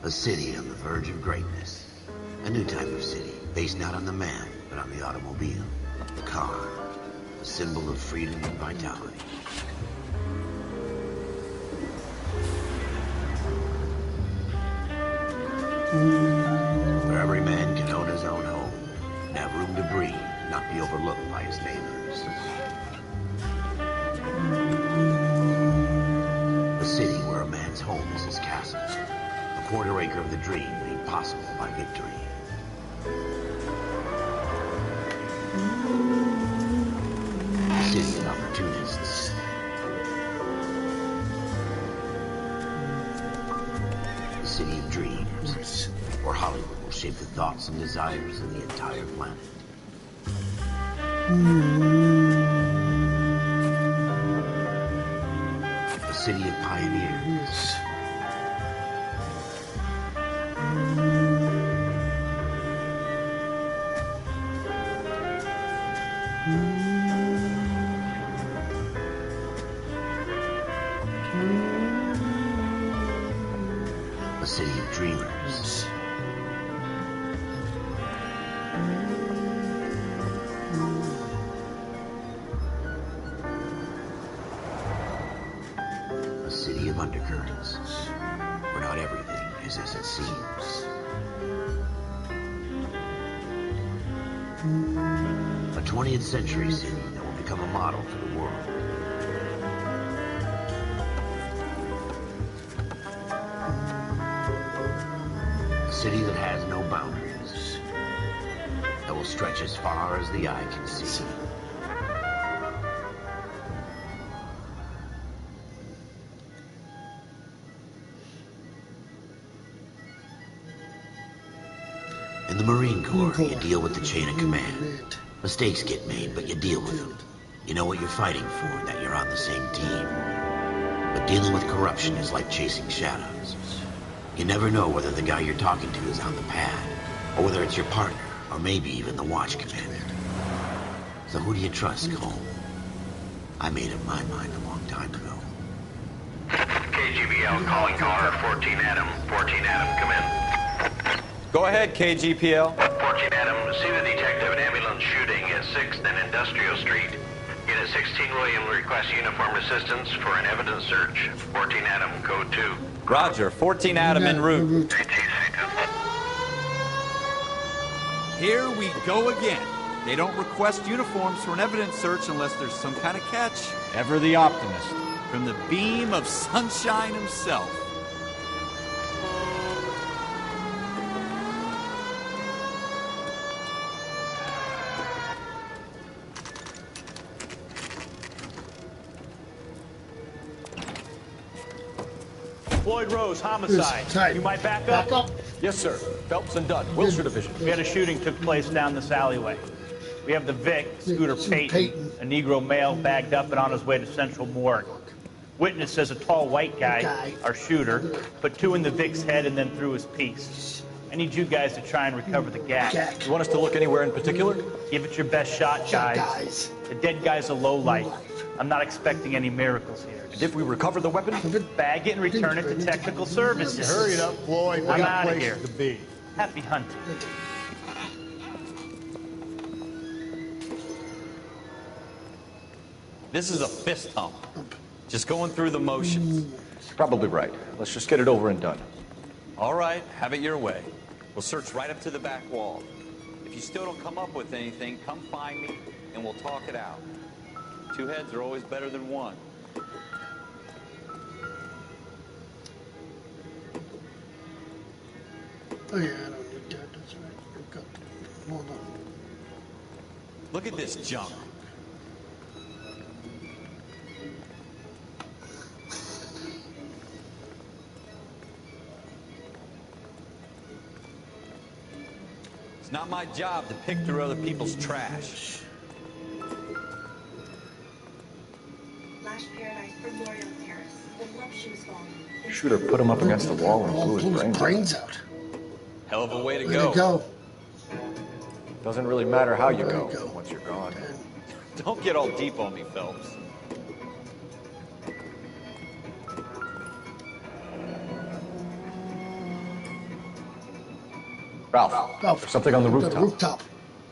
A city on the verge of greatness. A new type of city, based not on the man, but on the automobile. The car. A symbol of freedom and vitality. Where every man can own his own home, and have room to breathe, and not be overlooked by his neighbors. A city where a man's home is his castle. A quarter acre of the dream made possible by victory. A city of opportunists. A city of dreams, where Hollywood will shape the thoughts and desires of the entire planet. A city of pioneers. A city of dreamers. A city of undercurrents, where not everything is as it seems. A 20th century city that will become a model for the world. A city that has no boundaries, that will stretch as far as the eye can see. In the Marine Corps, you deal with the chain of command. Mistakes get made, but you deal with them. You know what you're fighting for, and that you're on the same team. But dealing with corruption is like chasing shadows. You never know whether the guy you're talking to is on the pad, or whether it's your partner, or maybe even the watch commander. So who do you trust, Cole? I made up my mind a long time ago. KGBL calling caller 14 Adam. 14 Adam, come in. Go ahead, KGPL. 14 Adam, see the detective and ambulance shooting at 6th and Industrial Street. Unit 16 William requests uniformed assistance for an evidence search. 14 Adam, code 2. Roger, 14 Adam en route. Here we go again. They don't request uniforms for an evidence search unless there's some kind of catch. Ever the optimist. From the beam of sunshine himself. Floyd Rose, homicide. You might back up? Yes, sir. Phelps and Dunn, Wilshire Division. We had a shooting took place down this alleyway. We have the Vic, Scooter Payton, a Negro male bagged up and on his way to Central Morgue. Witness says a tall white guy, our shooter, put 2 in the Vic's head and then threw his piece. I need you guys to try and recover the gas. You want us to look anywhere in particular? Give it your best shot, guys. The dead guy's a lowlife. I'm not expecting any miracles here. And if we recover the weapon? Bag it and return it to technical services. Hurry it up, Floyd. We I'm got out of here. places to be. Happy hunting. This is a fist hump. Just going through the motions. You're probably right. Let's just get it over and done. All right, have it your way. We'll search right up to the back wall. If you still don't come up with anything, come find me and we'll talk it out. 2 heads are always better than 1. Oh, yeah, I don't need that. That's right. You've got... Hold on. Look at this junk. It's not my job to pick through other people's trash. Last Paradise Memorial Terrace. The Love Shoes Volume. Shooter put him up against the wall and blew his brains out. Hell of a way to Way to go. Doesn't really matter how you go once you're gone. Don't get all deep on me, Phelps. Ralph, there's something on the rooftop. The rooftop.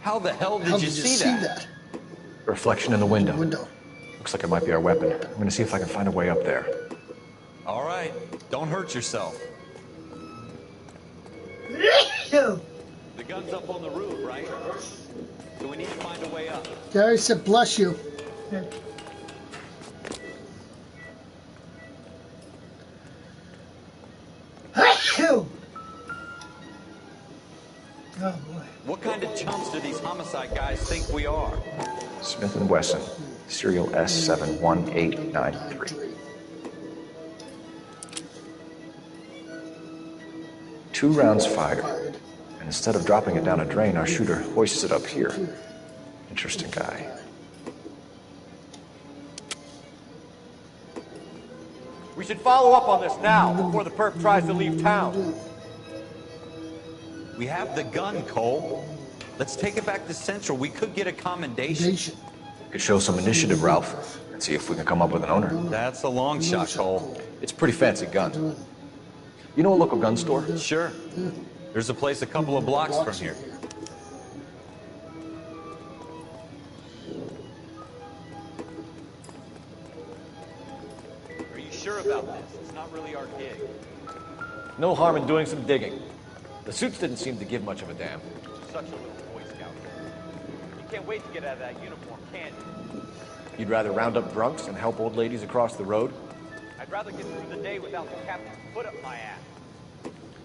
How the hell did How you see that? A reflection in the window. Window. Looks like it might be our weapon. I'm gonna see if I can find a way up there. All right, don't hurt yourself. The gun's up on the roof, right? So we need to find a way up. Gary said, bless you. Oh boy. What kind of chumps do these homicide guys think we are? Smith & Wesson, serial S71893. 2 rounds fired, and instead of dropping it down a drain, our shooter hoists it up here. Interesting guy. We should follow up on this now, before the perp tries to leave town. We have the gun, Cole. Let's take it back to Central. We could get a commendation. Could show some initiative, Ralph, and see if we can come up with an owner. That's a long shot, Cole. It's a pretty fancy gun. You know a local gun store? Sure. There's a place a couple of blocks from here. Are you sure about this? It's not really our gig. No harm in doing some digging. The suits didn't seem to give much of a damn. Such a little Boy Scout. You can't wait to get out of that uniform, can you? You'd rather round up drunks and help old ladies across the road? I'd rather get through the day without the captain's foot up my ass.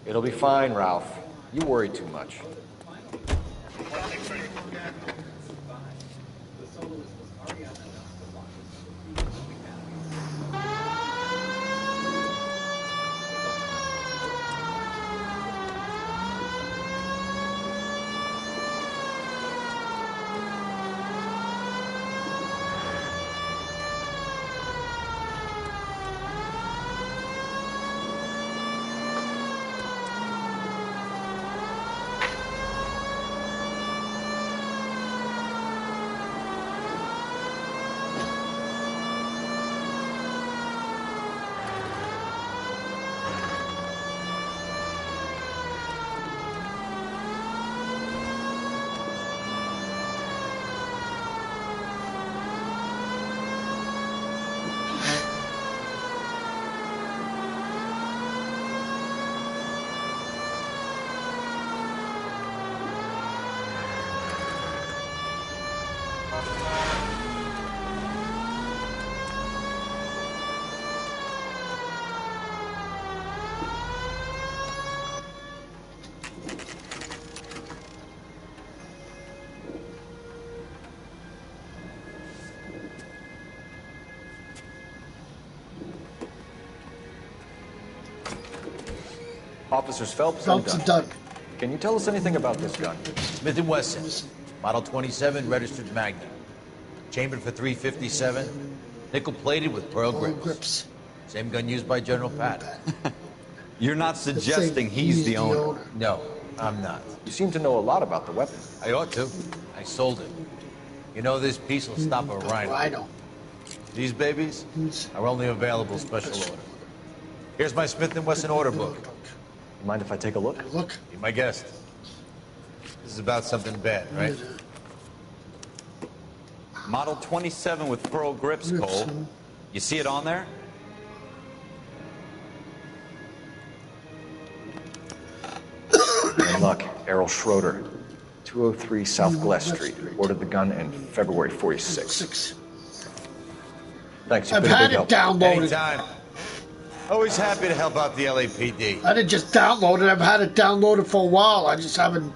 It'll be fine, Ralph. You worry too much. Officers Phelps and Dunn. Can you tell us anything about this gun? Smith & Wesson, Model 27, registered Magnum. Chambered for .357, nickel-plated with pearl grips. Same gun used by General Patton. You're not suggesting he's the owner? No, I'm not. You seem to know a lot about the weapon. I ought to. I sold it. You know, this piece will stop a rhino. These babies are only available special order. Here's my Smith & Wesson order book. You mind if I take a look? Be my guest. This is about something bad, right? Model 27 with pearl grips, Cole. You see it on there? Good luck. Errol Schroeder, 203 South Gless Street. Ordered the gun in February '46. Thanks, you've been a big help. Downloaded. Anytime. Always happy to help out the LAPD. I didn't just download it. I've had it downloaded for a while. I just haven't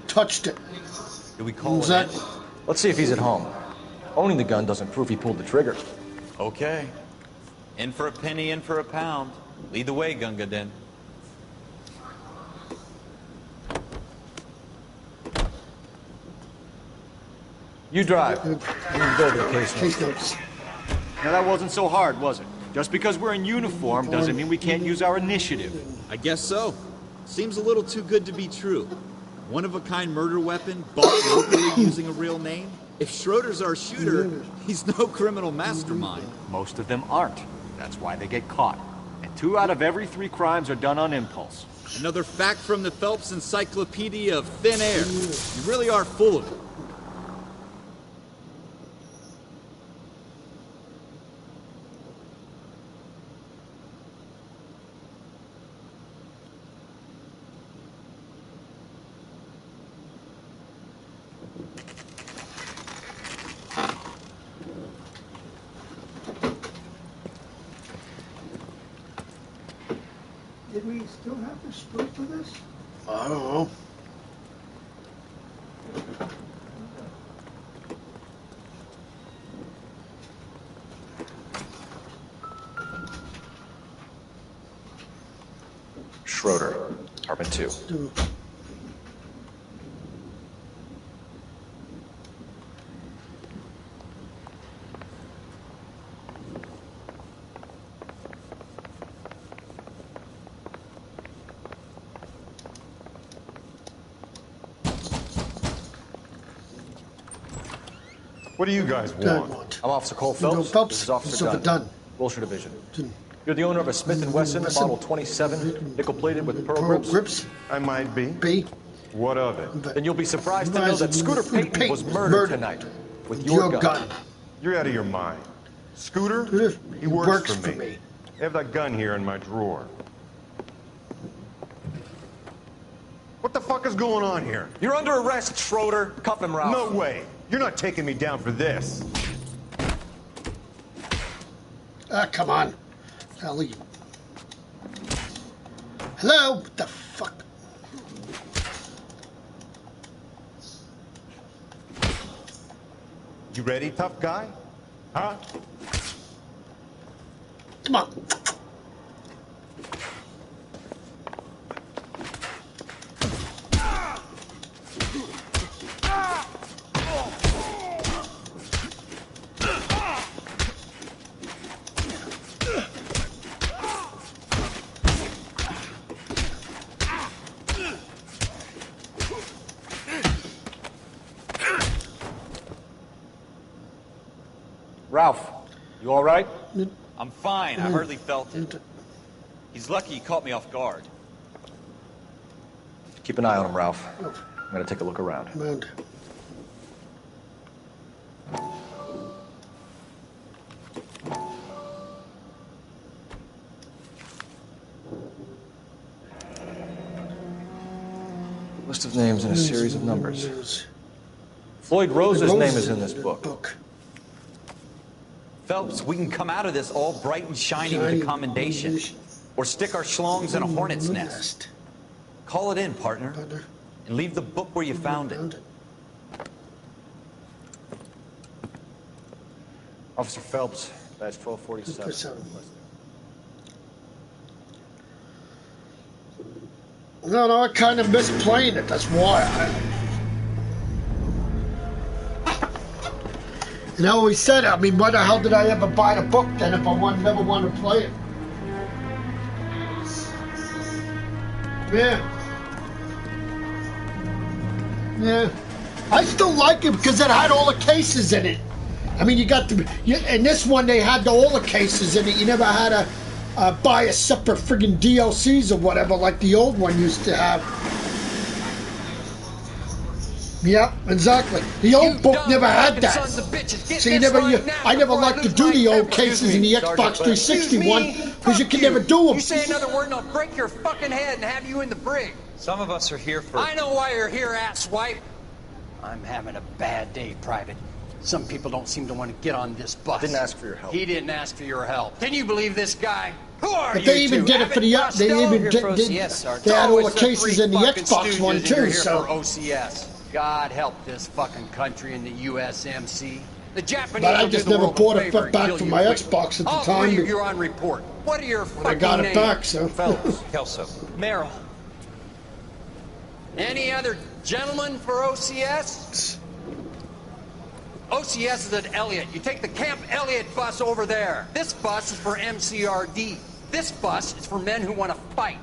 touched it. Do we call it that? Let's see if he's at home. Owning the gun doesn't prove he pulled the trigger. Okay. In for a penny, in for a pound. Lead the way, Gunga Din. You drive. We can go to the case notes. Now that wasn't so hard, was it? Just because we're in uniform doesn't mean we can't use our initiative. I guess so. Seems a little too good to be true. One-of-a-kind murder weapon, bought locally using a real name? If Schroeder's our shooter, he's no criminal mastermind. Most of them aren't. That's why they get caught. And 2 out of every 3 crimes are done on impulse. Another fact from the Phelps Encyclopedia of Thin Air. You really are full of it. Did we still have the screw for this? I don't know. Schroeder, apartment 2. What do you guys want? I'm Officer Cole Phelps. This is Officer Dunn. Wilshire Division. You're the owner of a Smith & Wesson Model 27, nickel-plated with pearl grips? I might be. B. What of it? Then you'll be surprised to know that Scooter Payton was murdered tonight with your gun. You're out of your mind. Scooter? He works for me. I have that gun here in my drawer. What the fuck is going on here? You're under arrest, Schroeder. Cuff him, Ralph. No way. You're not taking me down for this. Ah, come on. I'll leave. Hello? What the fuck? You ready, tough guy? Huh? Come on. Ralph, you all right? I'm fine. I hardly felt it. He's lucky he caught me off guard. Keep an eye on him, Ralph. I'm gonna take a look around. List of names and a series of numbers. Floyd Rose's name is in this book. Phelps, we can come out of this all bright and shiny with a commendation. Or stick our schlongs in a hornet's nest. Call it in, partner. And leave the book where you found it. Officer Phelps, badge 1247. No, I kind of miss playing it. That's why. And I always said, I mean, why the hell did I ever buy the book then if I never wanted to play it? Yeah. I still like it because it had all the cases in it. I mean, you got the... in this one, they had all the cases in it. You never had to buy a separate friggin' DLCs or whatever like the old one used to have. Yeah, exactly. The old book never had that. So I never liked to do the old cases in the Xbox 360 one because you could never do them. You say another word and I'll break your fucking head and have you in the brig. Some of us are here for... I know why you're here, asswipe. I'm having a bad day, Private. Some people don't seem to want to get on this bus. Didn't ask for your help. He didn't ask for your help. Can you believe this guy? Who are but you they even two? did it for the... They had all the cases in the Xbox one too, so... OCS. God help this fucking country and the USMC. The Japanese. But I just never bought it back from my Xbox at the time. You're on report. What are your fucking I got it names? back, so. Phelps, Kelso, Merrill. Any other gentlemen for OCS? OCS is at Elliott. You take the Camp Elliott bus over there. This bus is for MCRD. This bus is for men who want to fight.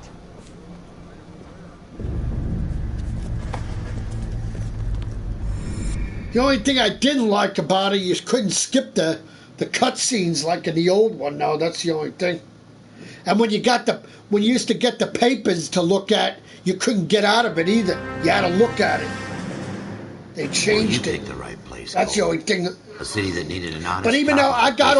The only thing I didn't like about it, you couldn't skip the cutscenes like in the old one. No, that's the only thing. And when you used to get the papers to look at, you couldn't get out of it either. You had to look at it. They changed it. You picked the right place. That's the only thing. A city that needed an honest. But even though I got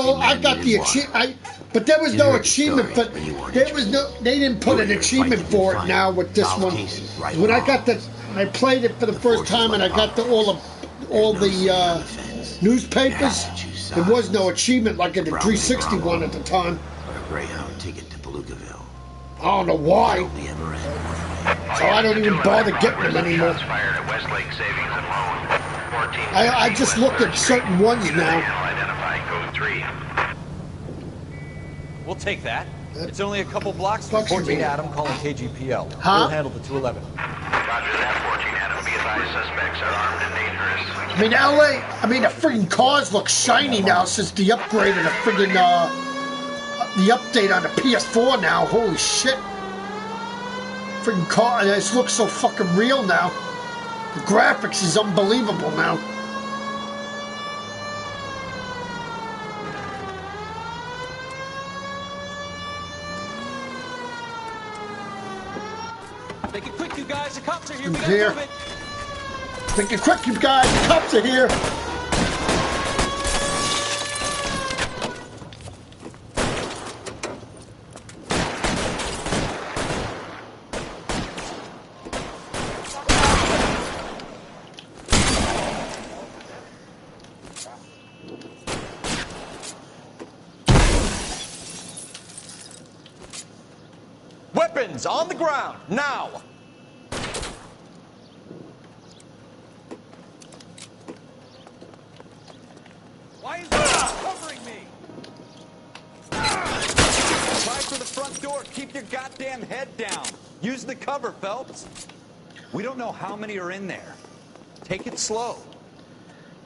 the achievement, but there was no achievement for. There was no. They didn't put an achievement for it now with this one. When I got I played it for the first time and I got all the newspapers. There was no achievement like in the 360 one at the time. Or a Greyhound ticket to Palookaville. I don't know why. So I don't even bother getting them anymore. I just look at certain ones now. We'll take that. It's only a couple blocks. 14 Adam calling KGPL. Huh? We'll handle the 211. Roger that, 14 Adam. Be advised, suspects are armed and dangerous. I mean, LA, the friggin' cars look shiny now since the upgrade of the friggin', the update on the PS4 now. Holy shit. Friggin' car, it looks so fucking real now. The graphics is unbelievable now. Make it quick, you guys. The cops are here. Who's here? Make it quick, you guys. The cops are here. Weapons on the ground, now! Why is that covering me? Try for the front door. Keep your goddamn head down. Use the cover, Phelps. We don't know how many are in there. Take it slow.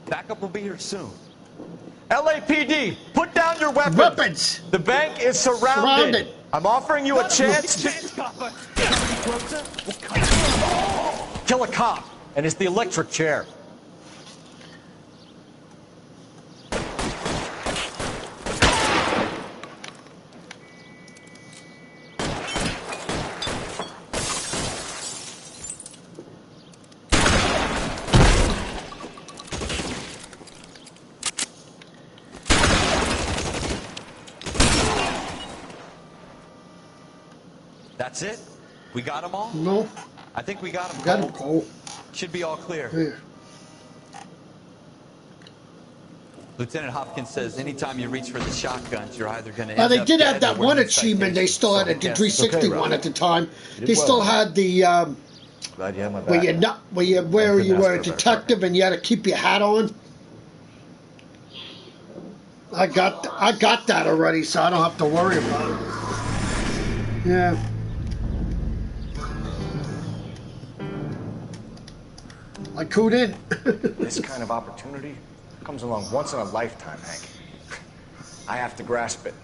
Backup will be here soon. LAPD, put down your weapons! Weapons! The bank is surrounded! I'm offering you a chance to... Kill a cop, and it's the electric chair. That's it? We got them all? No. I think we got them. Got him, Cole. Should be all clear. Here. Lieutenant Hopkins says anytime you reach for the shotguns, you're either going to Now, they did have that one achievement. They still had a 360 one at the time. They still had the Glad you had my back. where you were a detective and you had to keep your hat on. I got that already, so I don't have to worry about it. Yeah. I cooed in. This kind of opportunity comes along once in a lifetime, Hank. I have to grasp it.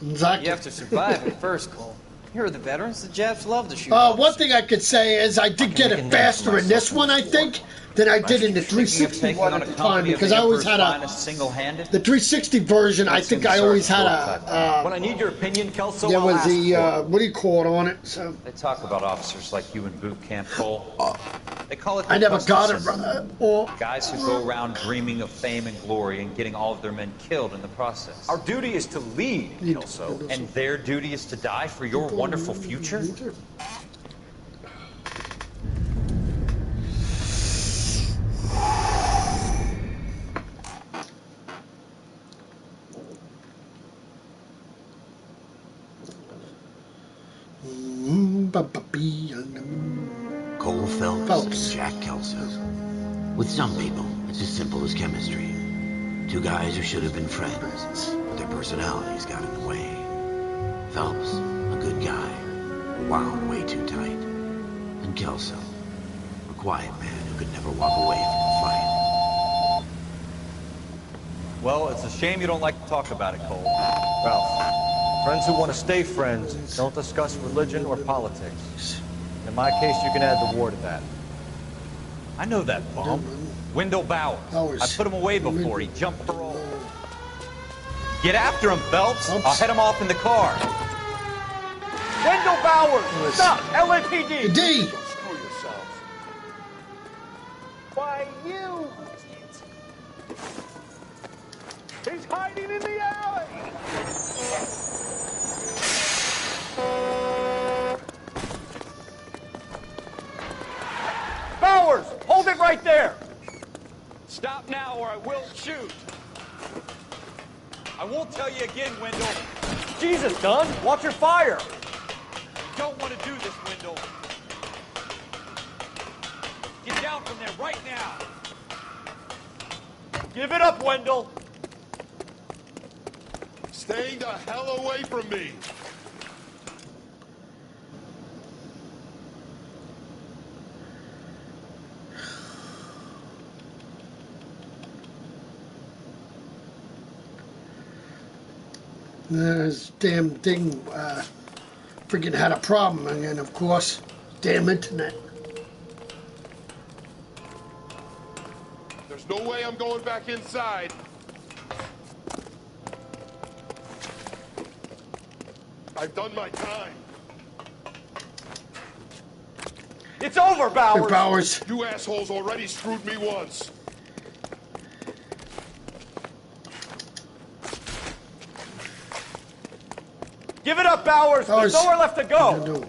Exactly. You have to survive it first, Cole. Here are the veterans. The Japs love to shoot. One thing I could say is I did get it faster in this one, I think, than I did in the 360 one at the time, because I always had the 360 version. I think I always had when I need your opinion, Kelso, there was the what do you call it on it? So They talk about officers like you in boot camp, Cole. They call it. I never got it. Guys who go around dreaming of fame and glory and getting all of their men killed in the process. Our duty is to lead, Kelso. And their duty is to die for your wonderful future? Cole Phelps, Jack Kelso. With some people, it's as simple as chemistry. Two guys who should have been friends, but their personalities got in the way. Phelps, a good guy, wound way too tight. And Kelso, a quiet man who could never walk away from a fight. Well, it's a shame you don't like to talk about it, Cole. Ralph, friends who want to stay friends don't discuss religion or politics. In my case, you can add the war to that. I know that bum. Wendell Bowers. I put him away before. He jumped parole. Get after him, Phelps. I'll head him off in the car. Wendell Bowers! Stop! LAPD! D! Screw yourselves. Why, you! He's hiding in the alley! Bowers! Hold it right there! Stop now or I will shoot. I won't tell you again, Wendell. Jesus, Dunn! Watch your fire! You don't want to do this, Wendell. Get down from there right now. Give it up, Wendell! Stay the hell away from me. This damn thing freaking had a problem, and then of course, damn internet. There's no way I'm going back inside. I've done my time. It's over, Bowers! Hey, Bowers. You assholes already screwed me once. Give it up, Bowers! There's nowhere left to go!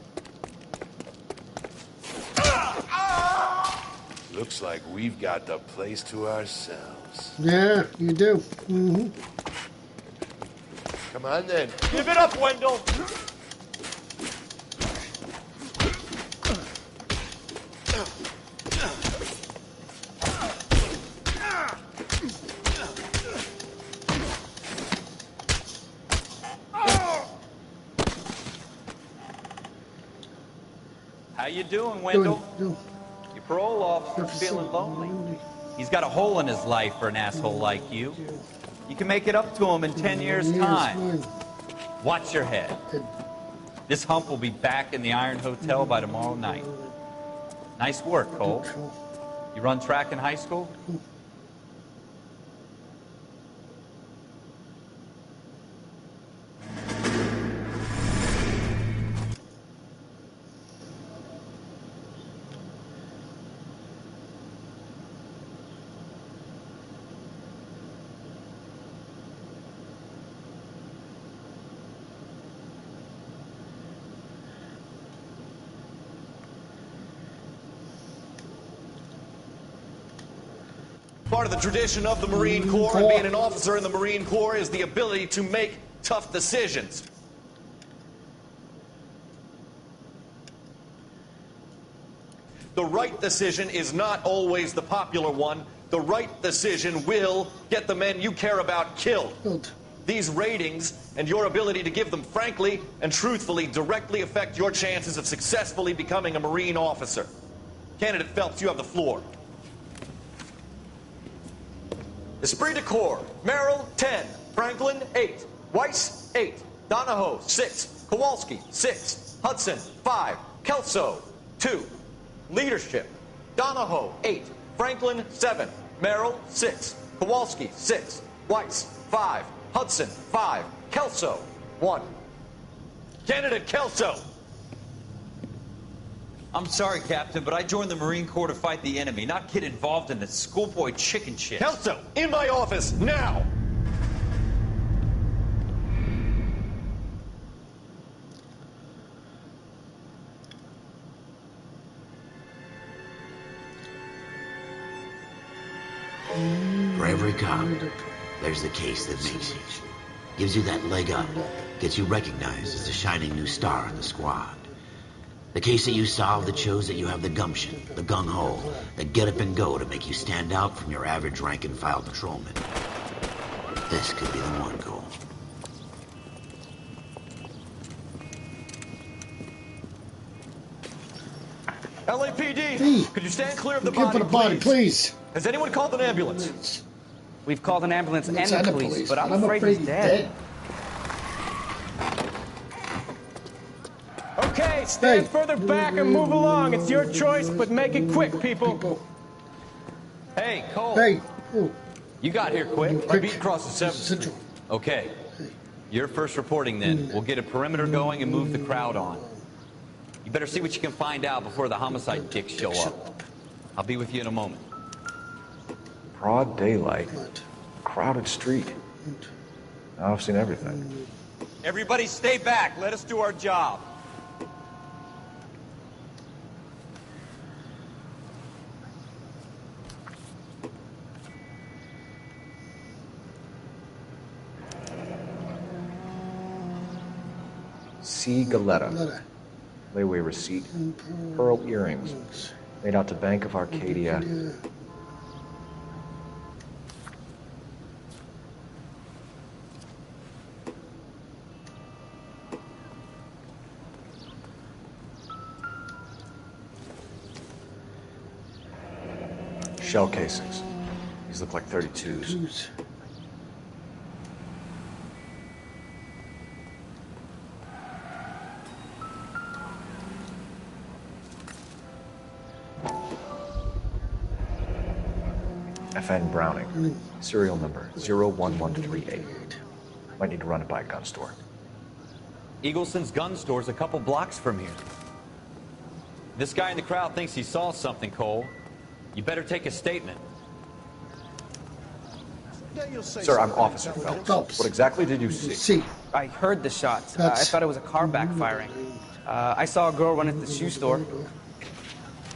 Looks like we've got the place to ourselves. Yeah, you do. Mm-hmm. Come on then. Give it up, Wendell! How you doing, Wendell? Your parole officer's feeling lonely. He's got a hole in his life for an asshole like you. You can make it up to him in 10 years' time. Watch your head. This hump will be back in the Iron Hotel by tomorrow night. Nice work, Cole. You run track in high school? Part of the tradition of the Marine Corps and being an officer in the Marine Corps is the ability to make tough decisions. The right decision is not always the popular one. The right decision will get the men you care about killed. These ratings and your ability to give them frankly and truthfully directly affect your chances of successfully becoming a Marine officer. Candidate Phelps, you have the floor. Esprit de Corps, Merrill, 10. Franklin, 8. Weiss, 8. Donahoe, 6. Kowalski, 6. Hudson, 5. Kelso, 2. Leadership, Donahoe, 8. Franklin, 7. Merrill, 6. Kowalski, 6. Weiss, 5. Hudson, 5. Kelso, 1. Candidate Kelso. I'm sorry, Captain, but I joined the Marine Corps to fight the enemy, not get involved in this schoolboy chicken shit. Kelso, in my office, now! For every cop, there's the case that makes you. Gives you that leg up, gets you recognized as a shining new star in the squad. The case that you solve that shows that you have the gumption, the gung-ho, the get-up-and-go to make you stand out from your average rank-and-file patrolman. This could be the one, Cole. LAPD, could you stand clear of the body, for the body, please? Has anyone called an ambulance? We've called an ambulance and the police, but I'm afraid he's dead. Okay, stand further back and move along. It's your choice, but make it quick, people. Hey, Cole. Hey. You got here quick. I beat across the 7th Street. Okay. You're first reporting then. We'll get a perimeter going and move the crowd on. You better see what you can find out before the homicide dicks show up. I'll be with you in a moment. Broad daylight. Crowded street. Now I've seen everything. Everybody stay back. Let us do our job. C. Galetta. Layaway receipt. Pearl earrings. Made out to Bank of Arcadia. Shell casings. These look like 32s. FN Browning. Serial number 01138. Might need to run it by a gun store. Eagleson's gun store's a couple blocks from here. This guy in the crowd thinks he saw something, Cole. You better take a statement. Sir, I'm Officer Phelps. What exactly did you see? I heard the shots. I thought it was a car backfiring. I saw a girl run at the shoe store.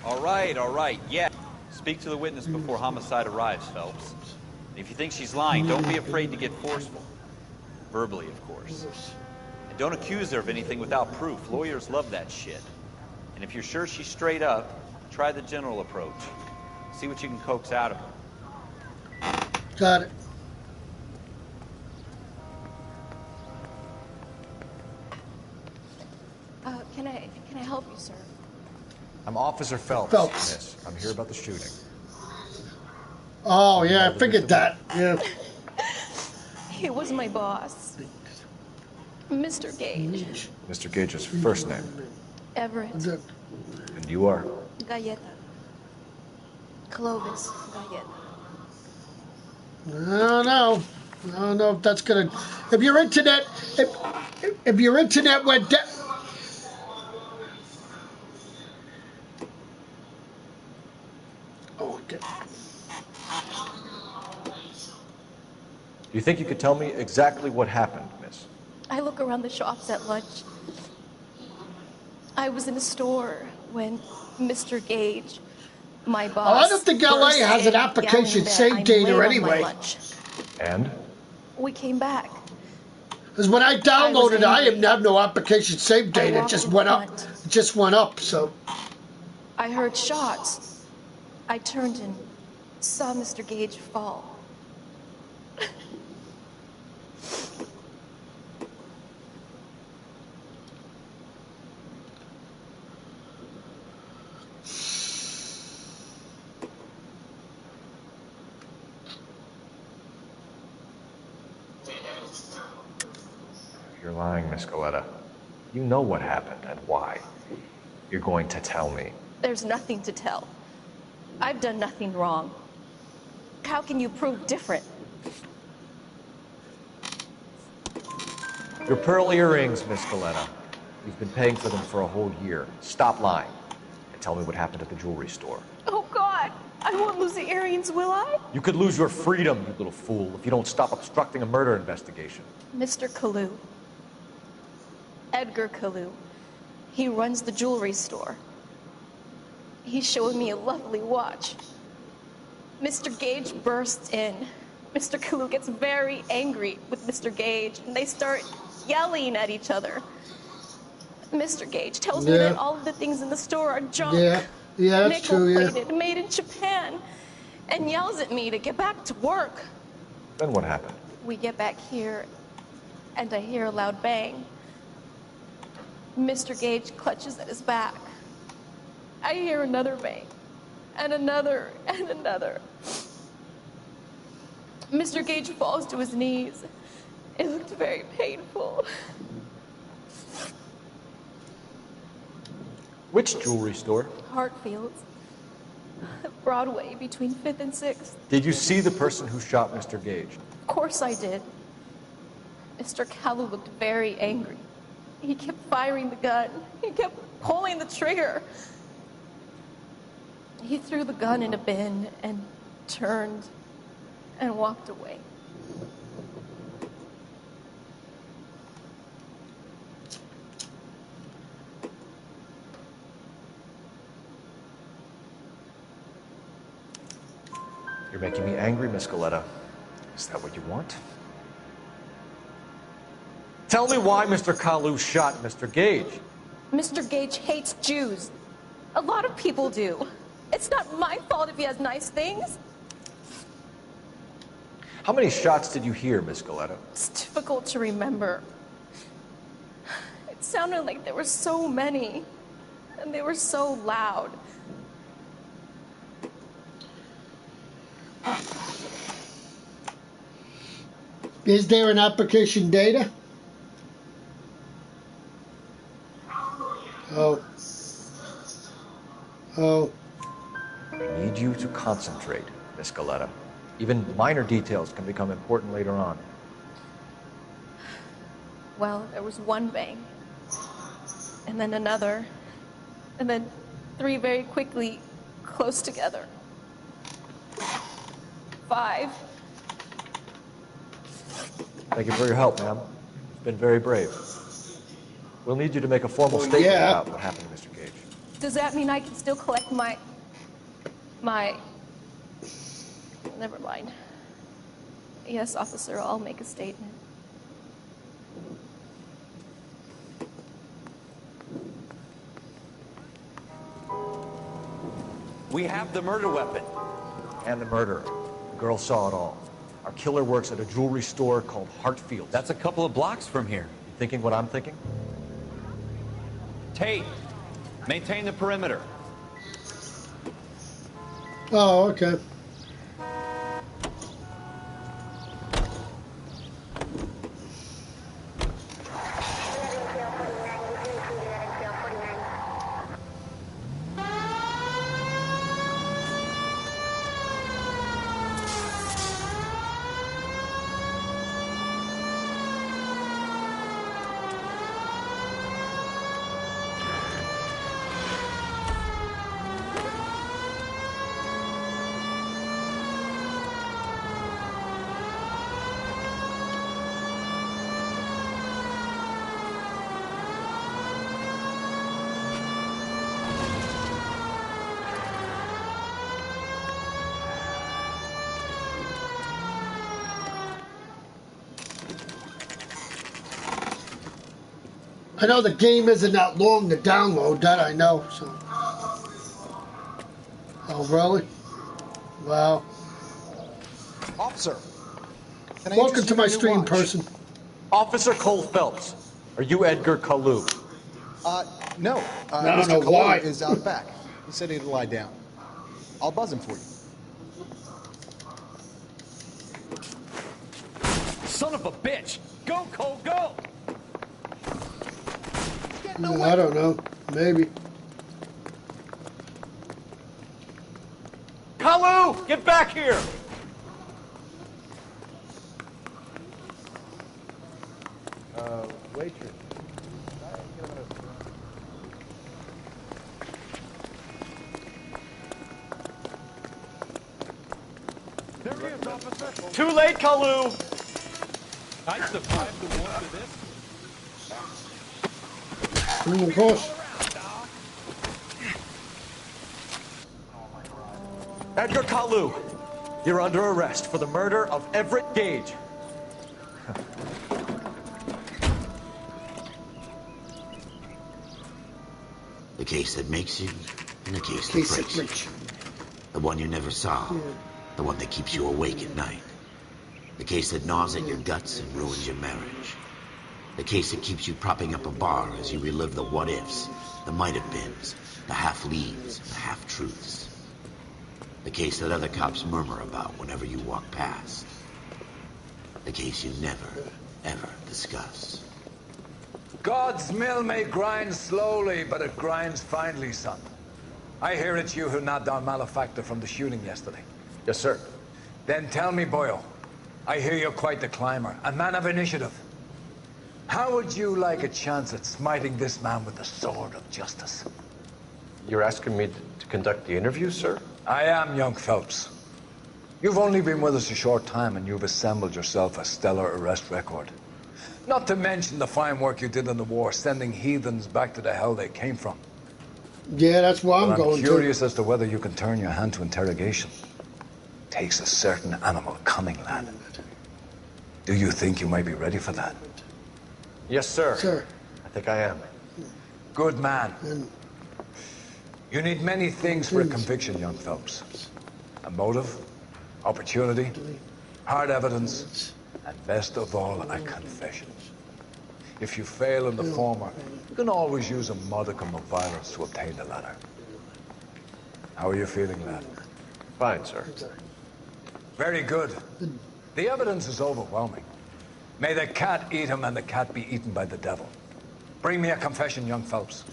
All right, yeah. Speak to the witness before homicide arrives, Phelps. And if you think she's lying, don't be afraid to get forceful. Verbally, of course. And don't accuse her of anything without proof. Lawyers love that shit. And if you're sure she's straight up, try the general approach. See what you can coax out of her. Got it. Can I help you, sir? I'm Officer Phelps. Miss. I'm here about the shooting. Oh, yeah, I figured that. Yeah. He was my boss. Mr. Gage. Mr. Gage's first name. Everett. And you are? Galleta. Clovis Galleta. I don't know if that's gonna. If your internet went down. Oh, okay. You think you could tell me exactly what happened, miss? I look around the shops at lunch. I was in a store when Mr. Gage, my boss. Oh, I don't think LA has an application save data anyway. And? We came back. Because when I downloaded it, I didn't have no application save data. It just went up. It just went up, so. I heard shots. I turned and saw Mr. Gage fall. You're lying, Miss Galetta. You know what happened and why. You're going to tell me. There's nothing to tell. I've done nothing wrong. How can you prove different? Your pearl earrings, Miss Galetta. You've been paying for them for a whole year. Stop lying and tell me what happened at the jewelry store. Oh, God. I won't lose the earrings, will I? You could lose your freedom, you little fool, if you don't stop obstructing a murder investigation. Mr. Kalu. Edgar Kalu. He runs the jewelry store. He showed me a lovely watch. Mr. Gage bursts in. Mr. Kalu gets very angry with Mr. Gage, and they start yelling at each other. Mr. Gage tells me that all of the things in the store are junk. Yeah, that's true, nickel-plated, made in Japan, and yells at me to get back to work. Then what happened? We get back here, and I hear a loud bang. Mr. Gage clutches at his back. I hear another bang, and another, and another. Mr. Gage falls to his knees. It looked very painful. Which jewelry store? Hartfield's. Broadway, between 5th and 6th. Did you see the person who shot Mr. Gage? Of course I did. Mr. Kalu looked very angry. He kept firing the gun. He kept pulling the trigger. He threw the gun in a bin and turned and walked away. You're making me angry, Miss Galetta. Is that what you want? Tell me why Mr. Kalu shot Mr. Gage. Mr. Gage hates Jews. A lot of people do. It's not my fault if he has nice things. How many shots did you hear, Miss Galetta? It's difficult to remember. It sounded like there were so many, and they were so loud. Is there an application data? Oh. Oh. I need you to concentrate, Miss Galetta. Even minor details can become important later on. Well, there was one bang, and then another, and then three very quickly, close together. 5. Thank you for your help, ma'am. You've been very brave. We'll need you to make a formal statement about what happened to Mr. Gage. Does that mean I can still collect my... Never mind. Yes, officer, I'll make a statement. We have the murder weapon. And the murderer. The girl saw it all. Our killer works at a jewelry store called Hartfield. That's a couple of blocks from here. You thinking what I'm thinking? Tate, maintain the perimeter. Oh, okay. I know the game isn't that long to download, that I know, so. Oh, really? Wow. Officer, welcome to my stream, person. Officer Cole Phelps, are you Edgar Kalu? No. I don't Mr. know Kalu why. is out back. He said he'd lie down. I'll buzz him for you. Son of a bitch! Go, Cole, go! I don't know. Maybe. Kalu, get back here! Waitress. There he is, officer. Too late, Kalu! I survived the war for this. Of course. Edgar Kalu, you're under arrest for the murder of Everett Gage. The case that makes you, and the case that breaks you. The one you never saw. The one that keeps you awake at night. The case that gnaws at your guts and ruins your marriage. The case that keeps you propping up a bar as you relive the what-ifs, the might-have-beens, the half-leads, the half-truths. The case that other cops murmur about whenever you walk past. The case you never, ever discuss. God's mill may grind slowly, but it grinds finely, son. I hear it's you who nabbed our malefactor from the shooting yesterday. Yes, sir. Then tell me, Boyle, I hear you're quite the climber, a man of initiative. How would you like a chance at smiting this man with the sword of justice? You're asking me to conduct the interview, sir? I am, young Phelps. You've only been with us a short time and you've assembled yourself a stellar arrest record. Not to mention the fine work you did in the war, sending heathens back to the hell they came from. Yeah, that's why I'm going to. I'm curious as to whether you can turn your hand to interrogation. Takes a certain animal cunning, lad. Do you think you might be ready for that? Yes, sir. Sir. I think I am. Good man. You need many things for a conviction, young Phelps. A motive, opportunity, hard evidence, and best of all, a confession. If you fail in the former, you can always use a modicum of violence to obtain the latter. How are you feeling, lad? Fine, sir. Very good. The evidence is overwhelming. May the cat eat him and the cat be eaten by the devil. Bring me a confession, young Phelps.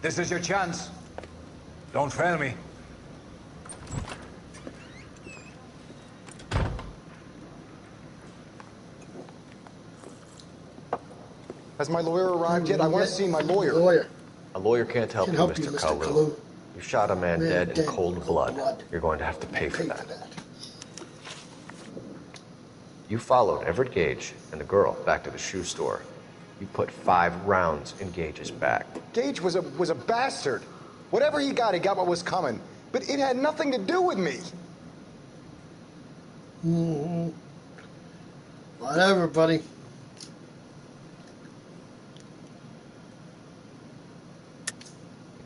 This is your chance. Don't fail me. Has my lawyer arrived yet? I want to see my lawyer. A lawyer can't help you, Mr. Kalu. You shot a man dead in cold blood. You're going to have to pay for that. You followed Everett Gage and the girl back to the shoe store. You put 5 rounds in Gage's back. Gage was a bastard. Whatever he got what was coming. But it had nothing to do with me. Whatever, buddy.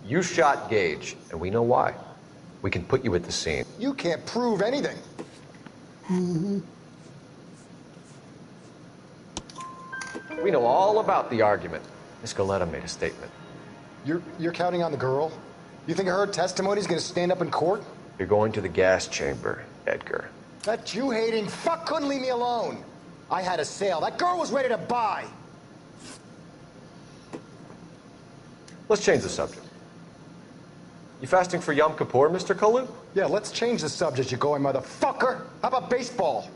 You shot Gage, and we know why. We can put you at the scene. You can't prove anything. We know all about the argument. Miss Goleta made a statement. You're counting on the girl? You think her testimony is going to stand up in court? You're going to the gas chamber, Edgar. That Jew-hating fuck couldn't leave me alone. I had a sale. That girl was ready to buy. Let's change the subject. You fasting for Yom Kippur, Mr. Kalu? Yeah, let's change the subject, you going motherfucker. How about baseball?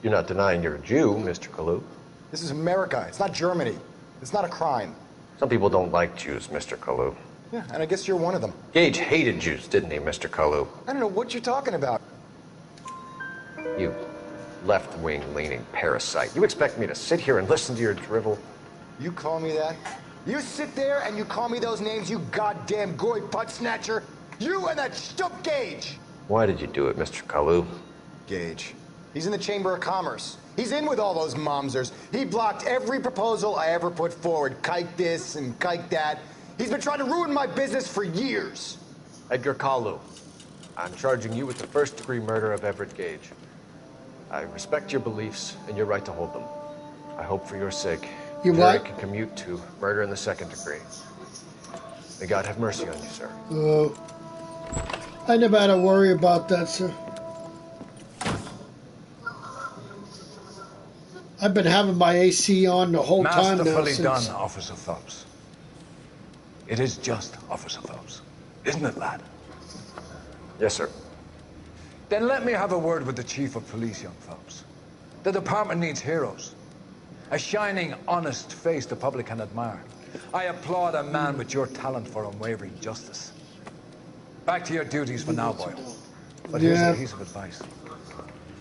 You're not denying you're a Jew, Mr. Kalu. This is America. It's not Germany. It's not a crime. Some people don't like Jews, Mr. Kalu. Yeah, and I guess you're one of them. Gage hated Jews, didn't he, Mr. Kalu? I don't know what you're talking about. You left-wing leaning parasite. You expect me to sit here and listen to your drivel? You call me that? You sit there and you call me those names, you goddamn goy butt snatcher? You and that stup Gage! Why did you do it, Mr. Kalu? Gage. He's in the Chamber of Commerce. He's in with all those momsers. He blocked every proposal I ever put forward. Kike this and kike that. He's been trying to ruin my business for years. Edgar Kalu, I'm charging you with the first-degree murder of Everett Gage. I respect your beliefs and your right to hold them. I hope for your sake, Jerry can commute to murder in the second degree. May God have mercy on you, sir. I never had to worry about that, sir. I've been having my AC on the whole time now. Masterfully done, Officer Phelps. It is just Officer Phelps, isn't it, lad? Yes, sir. Then let me have a word with the Chief of Police, young Phelps. The department needs heroes. A shining, honest face the public can admire. I applaud a man with your talent for unwavering justice. Back to your duties for now, boy. But here's a piece of advice.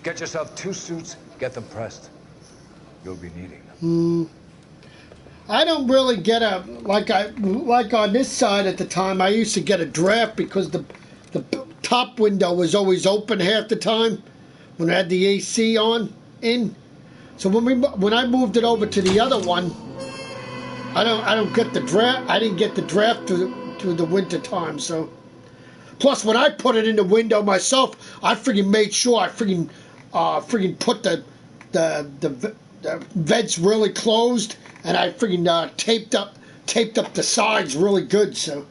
Get yourself 2 suits, get them pressed. You'll be needing them. I don't really get like on this side at the time. I used to get a draft because the top window was always open half the time when I had the AC in. So when I moved it over to the other one, I don't get the draft. I didn't get the draft to the winter time. So plus when I put it in the window myself, I freaking made sure I freaking put the vents really closed, and I freaking taped up the sides really good. So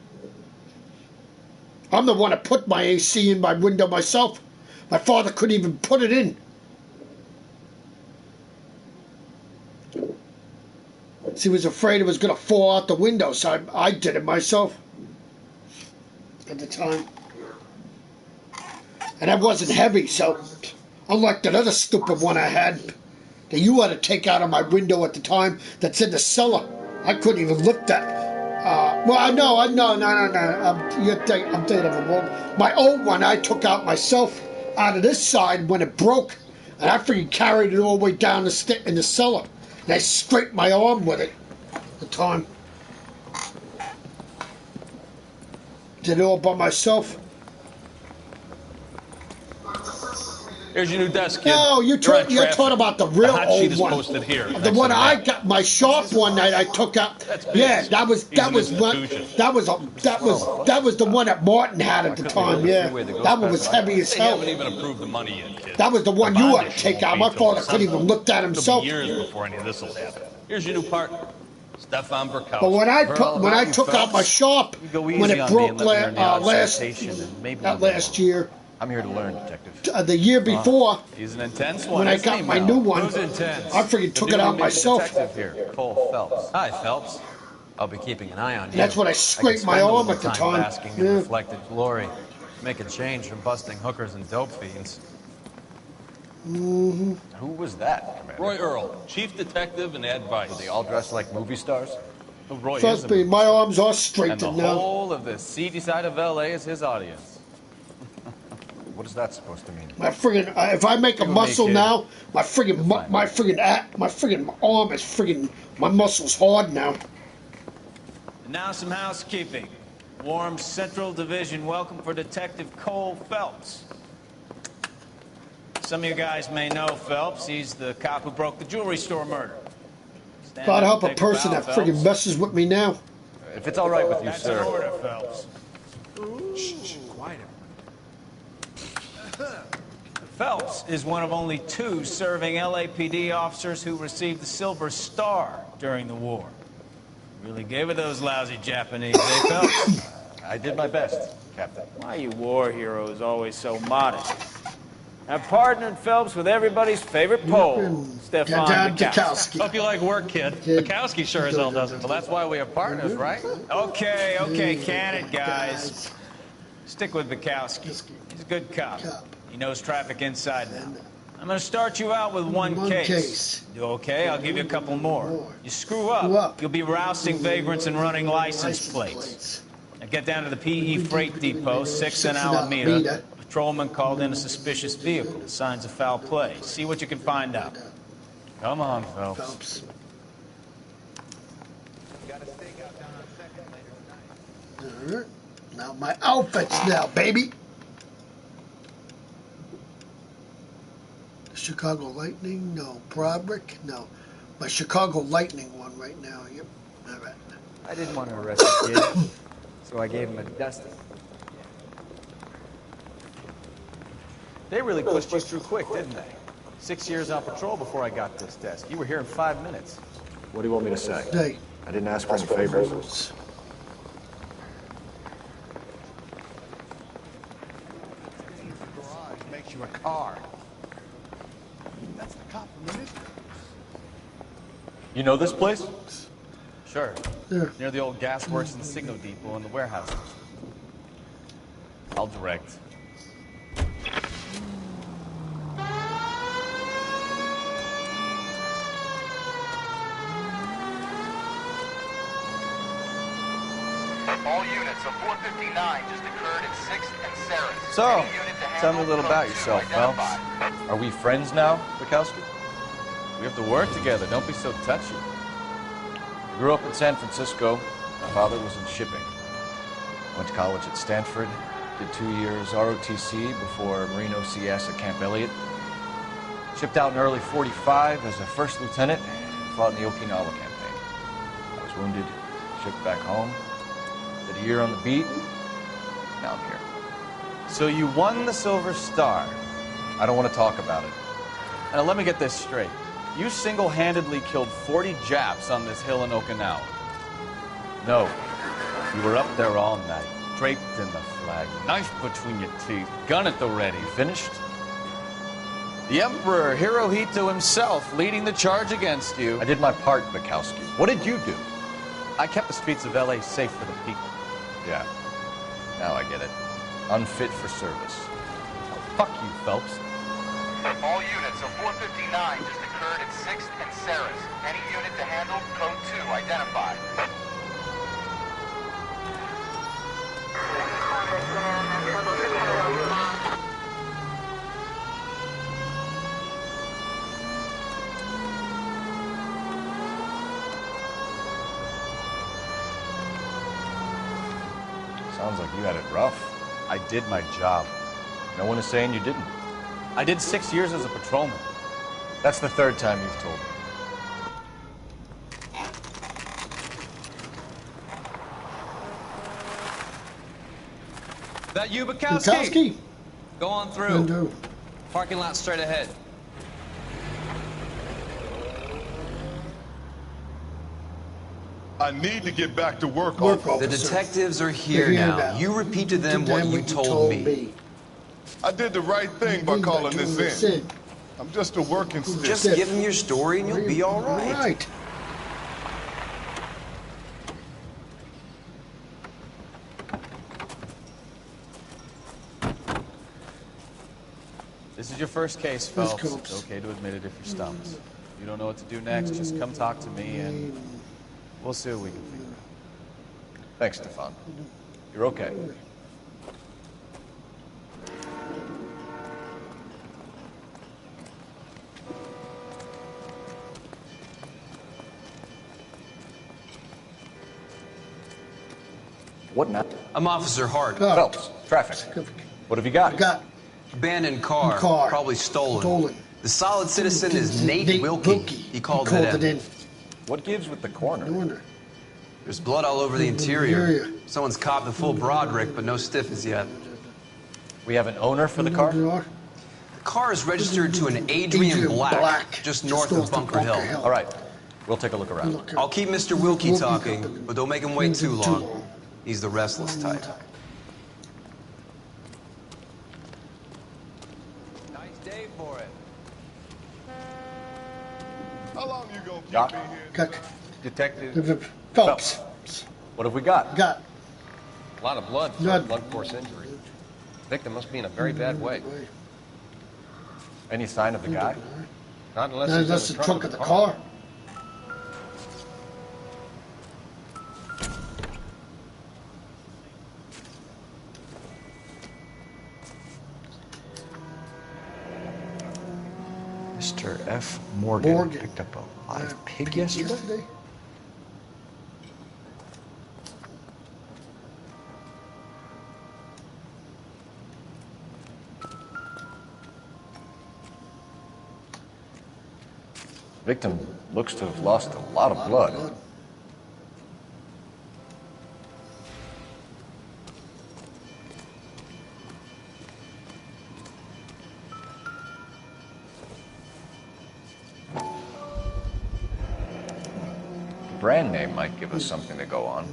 I'm the one that put my AC in my window myself. My father couldn't even put it in. He was afraid it was going to fall out the window, so I did it myself at the time. And that wasn't heavy, so unlike that other stupid one I had, that you had to take out of my window at the time that's in the cellar. I couldn't even lift that. No. I'm thinking of a wrong. My old one I took out myself out of this side when it broke, and I freaking carried it all the way down in the cellar. And I scraped my arm with it at the time. Did it all by myself. Here's your new desk, kid. No, you're talking about the real hot old sheet is one. posted here. The one I got, my sharp one that I took out. Yeah, that was the one that Martin had at the time. Yeah, that one was heavy as hell. They haven't even approved the money yet, kid. That was the one you had to take out. My father couldn't even look at himself. Years before any of this will happen. Here's your new partner, Stefan Burkowski. But when I took out my sharp, when it broke last year. I'm here to learn, Detective. The year before, he's an intense one. When I got my new one, Who's intense? I freaking took it out myself. Detective here, Cole Phelps. Hi, Phelps. I'll be keeping an eye on you. That's what I scraped my arm at the time. Basking in reflected glory, make a change from busting hookers and dope fiends. Who was that, Commander? Roy Earl, chief detective and advice. Were they all dressed like movie stars? Roy Trust me, my arms are straightened now. And the whole of the seedy side of L.A. is his audience. What is that supposed to mean? My friggin', if I make a muscle now, my friggin' arm is friggin', my muscle's hard now. And now some housekeeping. Warm Central Division welcome for Detective Cole Phelps. Some of you guys may know Phelps. He's the cop who broke the jewelry store murder. God help a person that friggin' messes with me now. If it's all right with you, That's sir. an order, Phelps. Shh, quiet. Phelps is one of only 2 serving LAPD officers who received the Silver Star during the war. Really gave it those lousy Japanese, eh, Phelps? I did my best, Captain. Why you war heroes always so modest? I've partnered Phelps with everybody's favorite Pole, Stefan Burkowski. Hope you like work, kid. Burkowski sure as hell doesn't. Well, that's why we have partners, right? Okay, can it, guys? Stick with Burkowski. He's a good cop. He knows traffic inside now. I'm going to start you out with one case. Do okay? I'll give you a couple more. You screw up, you'll be rousting vagrants and running license plates. Now get down to the PE Freight Depot, 6 in Alameda. A patrolman called in a suspicious vehicle. Signs of foul play. See what you can find out. Come on, Phelps. Alright. Now my outfits now, baby. Chicago Lightning, no. Broderick, no. My Chicago Lightning one right now, yep. All right. I didn't want to arrest the kid, so I gave him a dusting. They really pushed you through quick, didn't they? 6 years on patrol before I got this desk. You were here in 5 minutes. What do you want me to say? Hey. I didn't ask for any favors. Makes you a car. That's the cop, isn't it? You know this place? Sure. Yeah. Near the old gas works and the Signal Depot and the warehouse. I'll direct. All units of 459 just occurred at 6th and Sarah. So, tell me a little about yourself, Phelps. Are we friends now, Burkowski? We have to work together. Don't be so touchy. Grew up in San Francisco. My father was in shipping. Went to college at Stanford. Did 2 years ROTC before Marine OCS at Camp Elliott. Shipped out in early '45 as a first lieutenant. Fought in the Okinawa campaign. I was wounded. Shipped back home. Did a year on the beat. Now I'm here. So you won the Silver Star. I don't want to talk about it. Now let me get this straight. You single-handedly killed 40 Japs on this hill in Okinawa. No. You were up there all night, draped in the flag, knife between your teeth, gun at the ready. Finished? The Emperor Hirohito himself leading the charge against you. I did my part, Burkowski. What did you do? I kept the streets of L.A. safe for the people. Yeah. Now I get it. Unfit for service. Oh, fuck you, Phelps. All units of 459 just occurred at 6th and Sarah's. Any unit to handle, code 2, identified. Sounds like you had it rough. I did my job. No one is saying you didn't. I did 6 years as a patrolman. That's the third time you've told me. That you, Bukowski? Bukowski? Go on through. Parking lot straight ahead. I need to get back to work, The detectives are here now. You repeat to them what you told me. I did the right thing by calling this in. I'm just a working stiff. Just give them your story and you'll be all right. This is your first case, Phelps. It's okay to admit it if you're stumped. If you don't know what to do next, just come talk to me and we'll see what we can figure out. Thanks, Stefan. You're okay. What now? I'm Officer Hart. Phelps, traffic. What have you got? Abandoned car. Probably stolen. The solid citizen is Nate Wilkie. He called it in. What gives with the coroner? There's blood all over the interior. Someone's copped the full Broderick, but no stiffness yet. We have an owner for the car? The car is registered to an Adrian Black, just north of Bunker Hill. All right. We'll take a look around. I'll keep Mr. Wilkie talking, but don't make him wait too long. He's the restless type. Nice day for it. How long you gonna keep me here? Detective Phelps. What have we got? A lot of blood for a blunt force injury. Victim must be in a very bad way. Any sign of the guy? Not unless No, he's that's in the trunk of the car. Mr. F. Morgan picked up a live pig yesterday? Victim looks to have lost a lot of blood. The brand name might give us something to go on.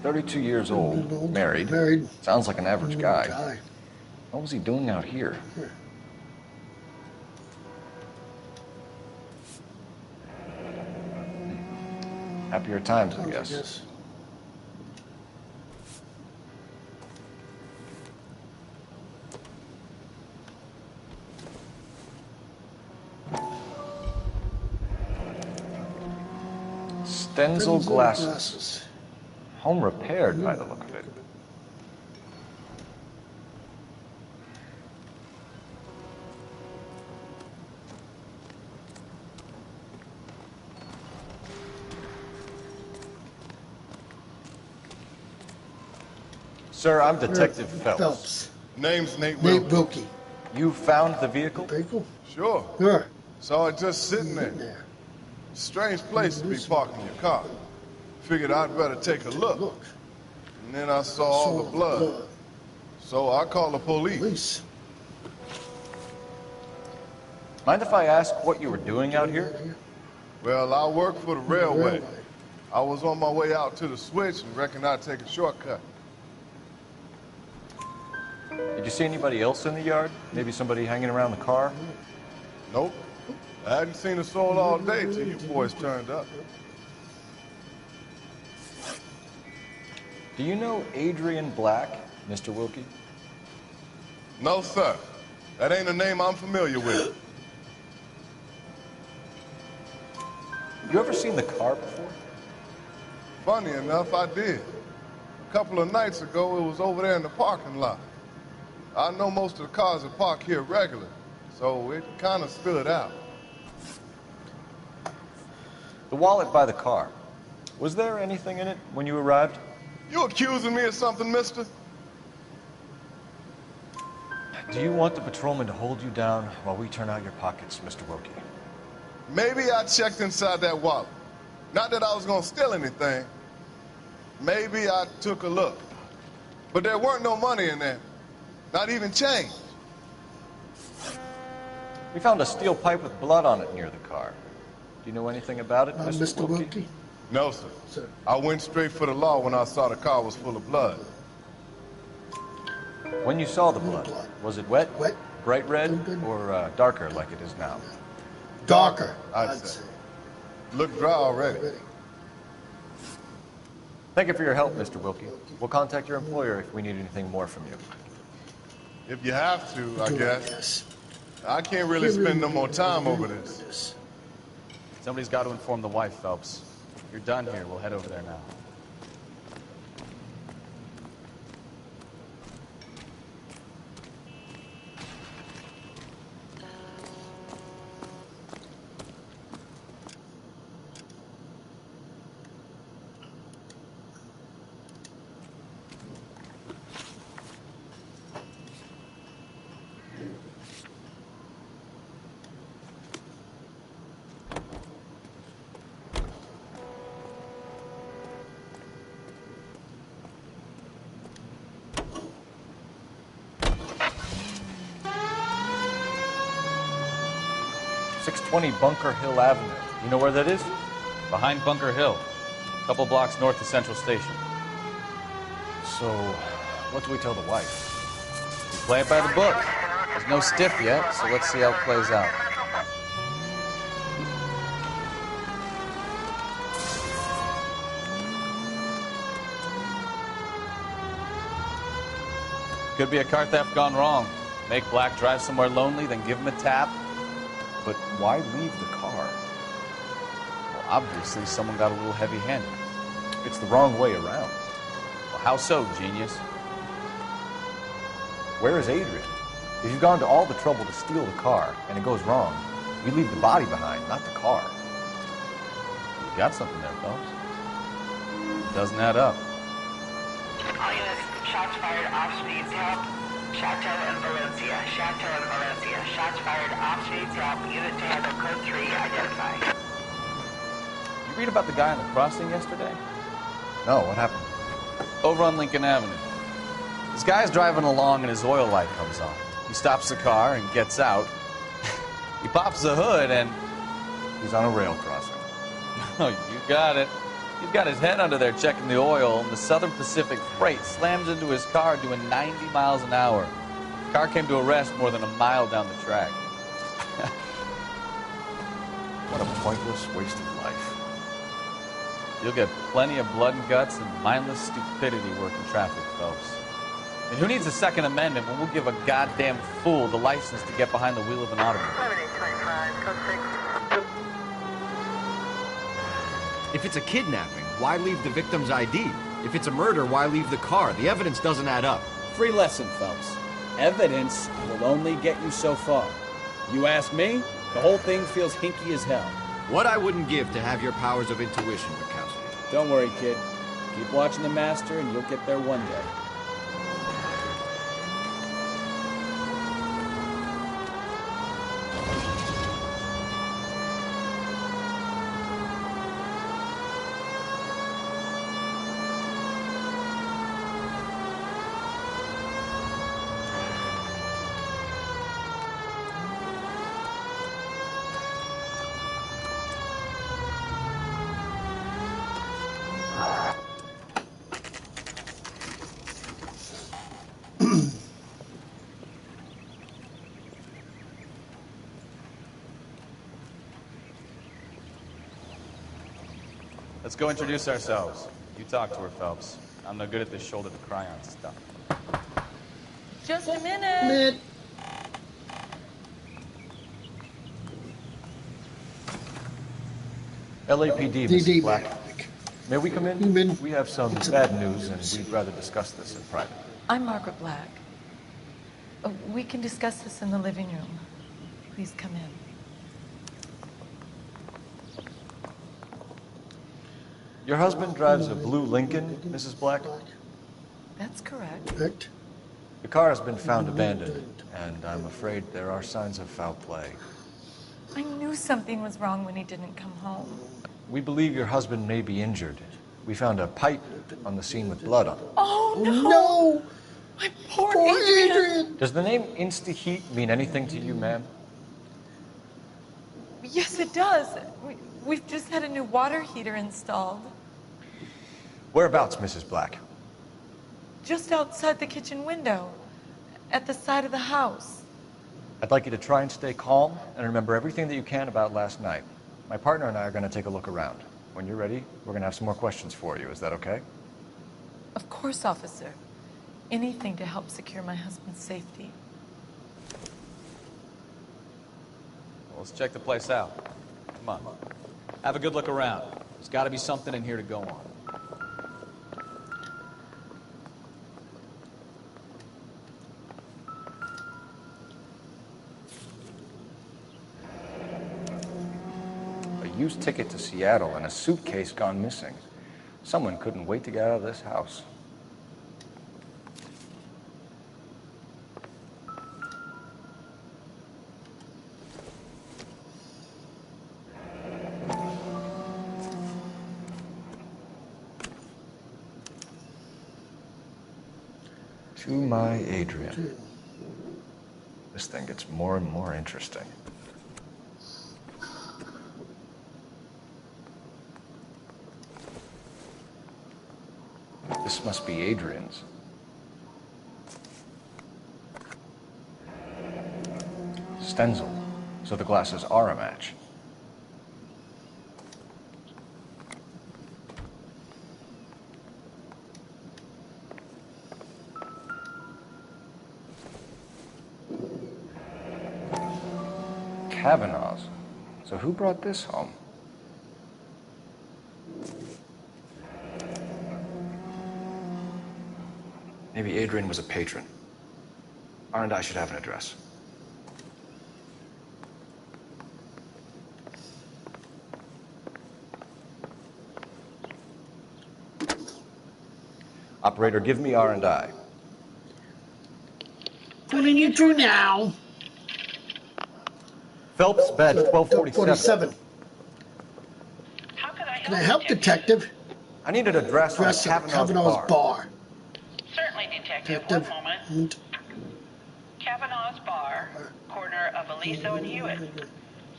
"32 years old, married. Sounds like an average guy. What was he doing out here?" Happier times, I guess. Stenzel glasses. Home repaired by the look of it. Sir, I'm Detective Phelps. Name's Nate Wilkie. You found the vehicle? Sure. Sure. Saw it just sitting there. Strange place to be parking your car. Figured I'd better take a look. And then I saw all the blood. So I called the police. Mind if I ask what you were doing out here? Well, I work for the railway. I was on my way out to the switch and reckoned I'd take a shortcut. Did you see anybody else in the yard? Maybe somebody hanging around the car? Nope. I hadn't seen a soul all day till you boys turned up. Do you know Adrian Black, Mr. Wilkie? No, sir. That ain't a name I'm familiar with. You ever seen the car before? Funny enough, I did. A couple of nights ago, it was over there in the parking lot. I know most of the cars are parked here regularly, so it kind of stood out. The wallet by the car. Was there anything in it when you arrived? You accusing me of something, mister? Do you want the patrolman to hold you down while we turn out your pockets, Mr. Wilkie? Maybe I checked inside that wallet. Not that I was gonna steal anything. Maybe I took a look. But there weren't no money in there. Not even change. We found a steel pipe with blood on it near the car. Do you know anything about it, Mr. Wilkie? No, sir. I went straight for the law when I saw the car was full of blood. When you saw the blood, was it wet, bright red, or darker like it is now? Darker, I'd say. Looked dry already. Thank you for your help, Mr. Wilkie. We'll contact your employer if we need anything more from you. If you have to, I guess. I can't really spend no more time over this. Somebody's got to inform the wife, Phelps. You're done here. We'll head over there now. Bunker Hill Avenue. You know where that is? Behind Bunker Hill. A couple blocks north of Central Station. So, what do we tell the wife? We play it by the book. There's no stiff yet, so let's see how it plays out. Could be a car theft gone wrong. Make Black drive somewhere lonely, then give him a tap. But why leave the car? Well, obviously someone got a little heavy-handed. It's the wrong way around. Well, how so, genius? Where is Adrian? If you've gone to all the trouble to steal the car, and it goes wrong, you leave the body behind, not the car. You got something there, Phelps. It doesn't add up. All units, shots fired off speeds help. Chateau and Valencia. Chateau and Valencia. Shots fired off speeds help. Unit to handle code 3 identified. You read about the guy on the crossing yesterday? No, what happened? Over on Lincoln Avenue. This guy's driving along and his oil light comes on. He stops the car and gets out. He pops the hood and... he's on a rail crossing. Oh, you got it. He's got his head under there checking the oil, and the Southern Pacific Freight slams into his car doing 90 miles an hour. The car came to a rest more than a mile down the track. What a pointless waste of life. You'll get plenty of blood and guts and mindless stupidity working traffic, Phelps. And who needs a Second Amendment when we'll give a goddamn fool the license to get behind the wheel of an automobile? If it's a kidnapping, why leave the victim's ID? If it's a murder, why leave the car? The evidence doesn't add up. Free lesson, Phelps. Evidence will only get you so far. You ask me, the whole thing feels hinky as hell. What I wouldn't give to have your powers of intuition, Bukowski. Don't worry, kid. Keep watching the master and you'll get there one day. Let's go introduce ourselves. You talk to her, Phelps. I'm no good at this shoulder to cry on stuff. Just a minute. LAPD, Mrs. Black. May we come in? We have some bad news, and we'd rather discuss this in private. I'm Margaret Black. We can discuss this in the living room. Please come in. Your husband drives a blue Lincoln, Mrs. Black? That's correct. The car has been found abandoned, and I'm afraid there are signs of foul play. I knew something was wrong when he didn't come home. We believe your husband may be injured. We found a pipe on the scene with blood on it. Oh, no! My poor Adrian! Does the name Insta-Heat mean anything to you, ma'am? Yes, it does. We've just had a new water heater installed. Whereabouts, Mrs. Black? Just outside the kitchen window, at the side of the house. I'd like you to try and stay calm and remember everything that you can about last night. My partner and I are going to take a look around. When you're ready, we're going to have some more questions for you. Is that okay? Of course, officer. Anything to help secure my husband's safety. Well, let's check the place out. Come on. Have a good look around. There's got to be something in here to go on. Used ticket to Seattle and a suitcase gone missing. Someone couldn't wait to get out of this house. To my Adrian. This thing gets more and more interesting. This must be Adrian's. Stenzel. So the glasses are a match. Kavanaugh's. So who brought this home? Maybe Adrian was a patron. R&I should have an address. Operator, give me R&I. Putting you through now. Phelps, badge 1247. Can I help, detective? I need an address on Kavanaugh's bar. Certainly, Detective. One moment. Kavanaugh's Bar, corner of Aliso and Hewitt,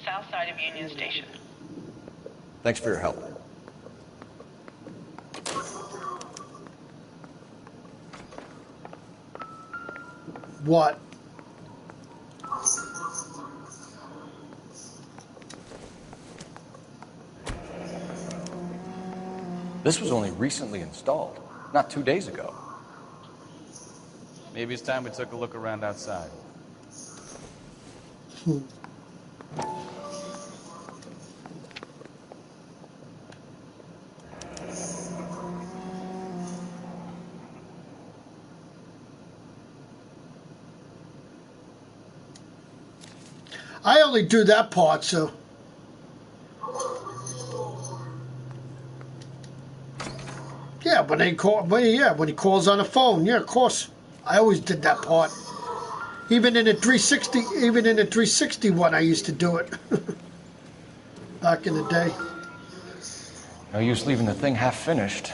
south side of Union Station. Thanks for your help. What? This was only recently installed, not 2 days ago. Maybe it's time we took a look around outside. I only do that part, so. Yeah, when they call, when he calls on the phone, yeah, of course. I always did that part. Even in the 360 one, I used to do it. Back in the day. No use leaving the thing half finished.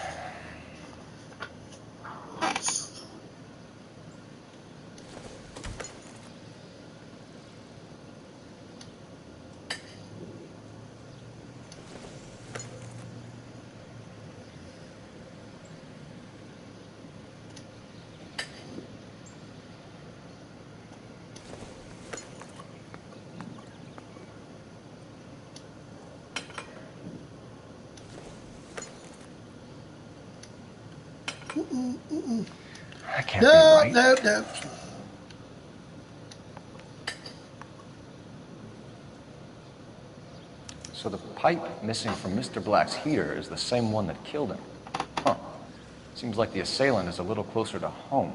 That can't be right. No. So the pipe missing from Mr. Black's heater is the same one that killed him. Huh. Seems like the assailant is a little closer to home.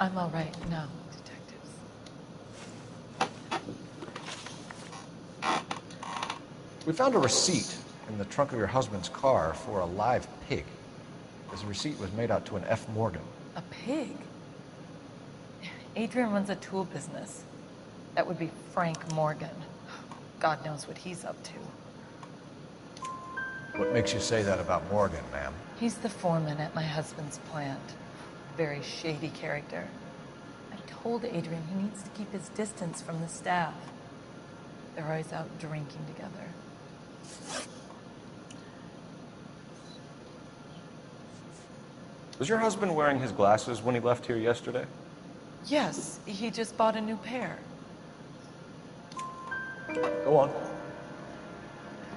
I'm all right now, detectives. We found a receipt in the trunk of your husband's car for a live pig. This receipt was made out to an F. Morgan. A pig? Adrian runs a tool business. That would be Frank Morgan. God knows what he's up to. What makes you say that about Morgan, ma'am? He's the foreman at my husband's plant. Very shady character. I told Adrian he needs to keep his distance from the staff. They're always out drinking together. Was your husband wearing his glasses when he left here yesterday? Yes, he just bought a new pair. Go on.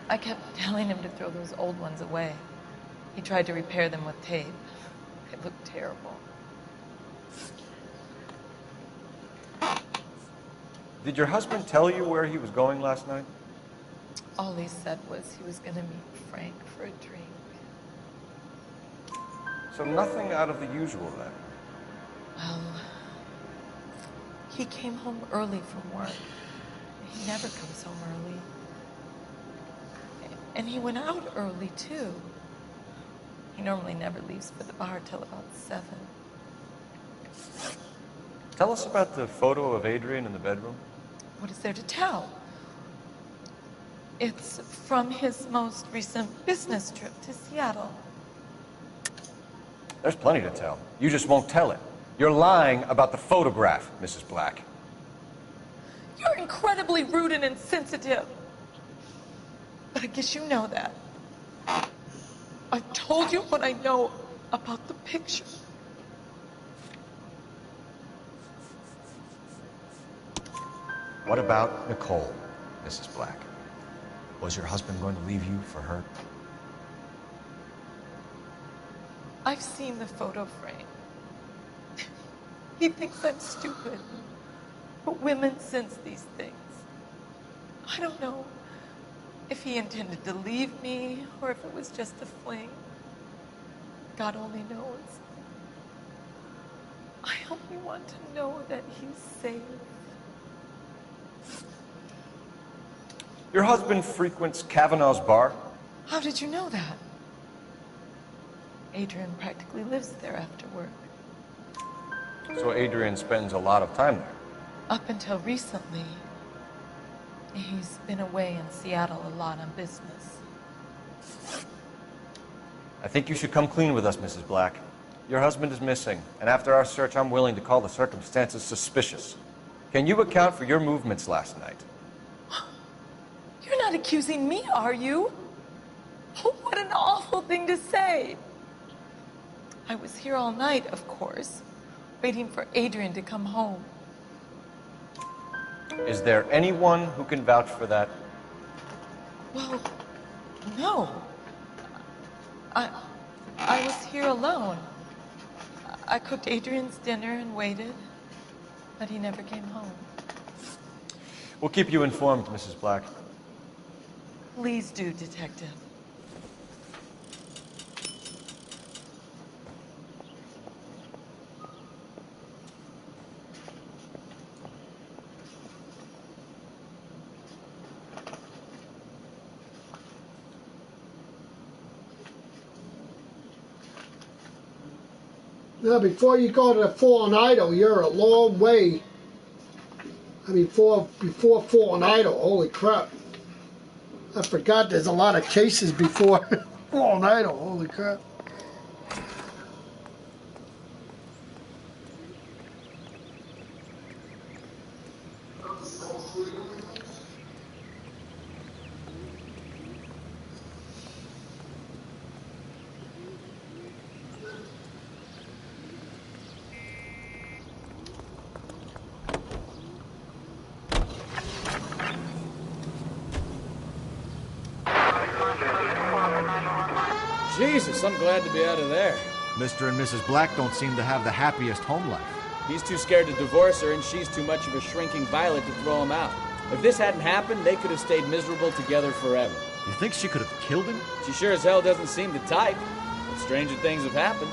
I kept telling him to throw those old ones away. He tried to repair them with tape. It looked terrible. Did your husband tell you where he was going last night? All he said was he was going to meet Frank for a drink. So nothing out of the usual then? Well, he came home early from work. He never comes home early. And he went out early, too. He normally never leaves for the bar till about 7. Tell us about the photo of Adrian in the bedroom. What is there to tell? It's from his most recent business trip to Seattle. There's plenty to tell. You just won't tell it. You're lying about the photograph, Mrs. Black. You're incredibly rude and insensitive. But I guess you know that. I've told you what I know about the picture. What about Nicole, Mrs. Black? Was your husband going to leave you for her? I've seen the photo frame. He thinks I'm stupid. But women sense these things. I don't know if he intended to leave me or if it was just a fling. God only knows. I only want to know that he's safe. Your husband frequents Kavanaugh's bar? How did you know that? Adrian practically lives there after work. So Adrian spends a lot of time there? Up until recently, he's been away in Seattle a lot on business. I think you should come clean with us, Mrs. Black. Your husband is missing, and after our search, I'm willing to call the circumstances suspicious. Can you account for your movements last night? You're not accusing me, are you? What an awful thing to say. I was here all night, of course, waiting for Adrian to come home. Is there anyone who can vouch for that? Well, no. I was here alone. I cooked Adrian's dinner and waited, but he never came home. We'll keep you informed, Mrs. Black. Please do, Detective. Now, before you go to the Fallen Idol, you're a long way. I mean, before Fallen Idol, holy crap. I forgot there's a lot of cases before Fallen Idol, holy crap. Jesus, I'm glad to be out of there. Mr. and Mrs. Black don't seem to have the happiest home life. He's too scared to divorce her, and she's too much of a shrinking violet to throw him out. If this hadn't happened, they could have stayed miserable together forever. You think she could have killed him? She sure as hell doesn't seem the type. But stranger things have happened.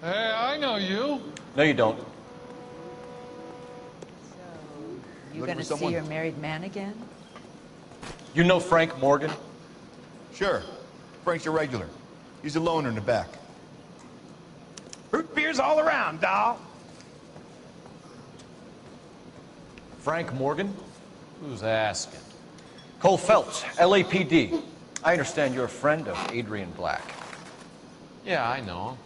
Hey, I know you. No, you don't. You gonna see your married man again? You know Frank Morgan? Sure. Frank's a regular. He's a loner in the back. Root beers all around, doll. Frank Morgan? Who's asking? Cole Phelps, LAPD. I understand you're a friend of Adrian Black. Yeah, I know him.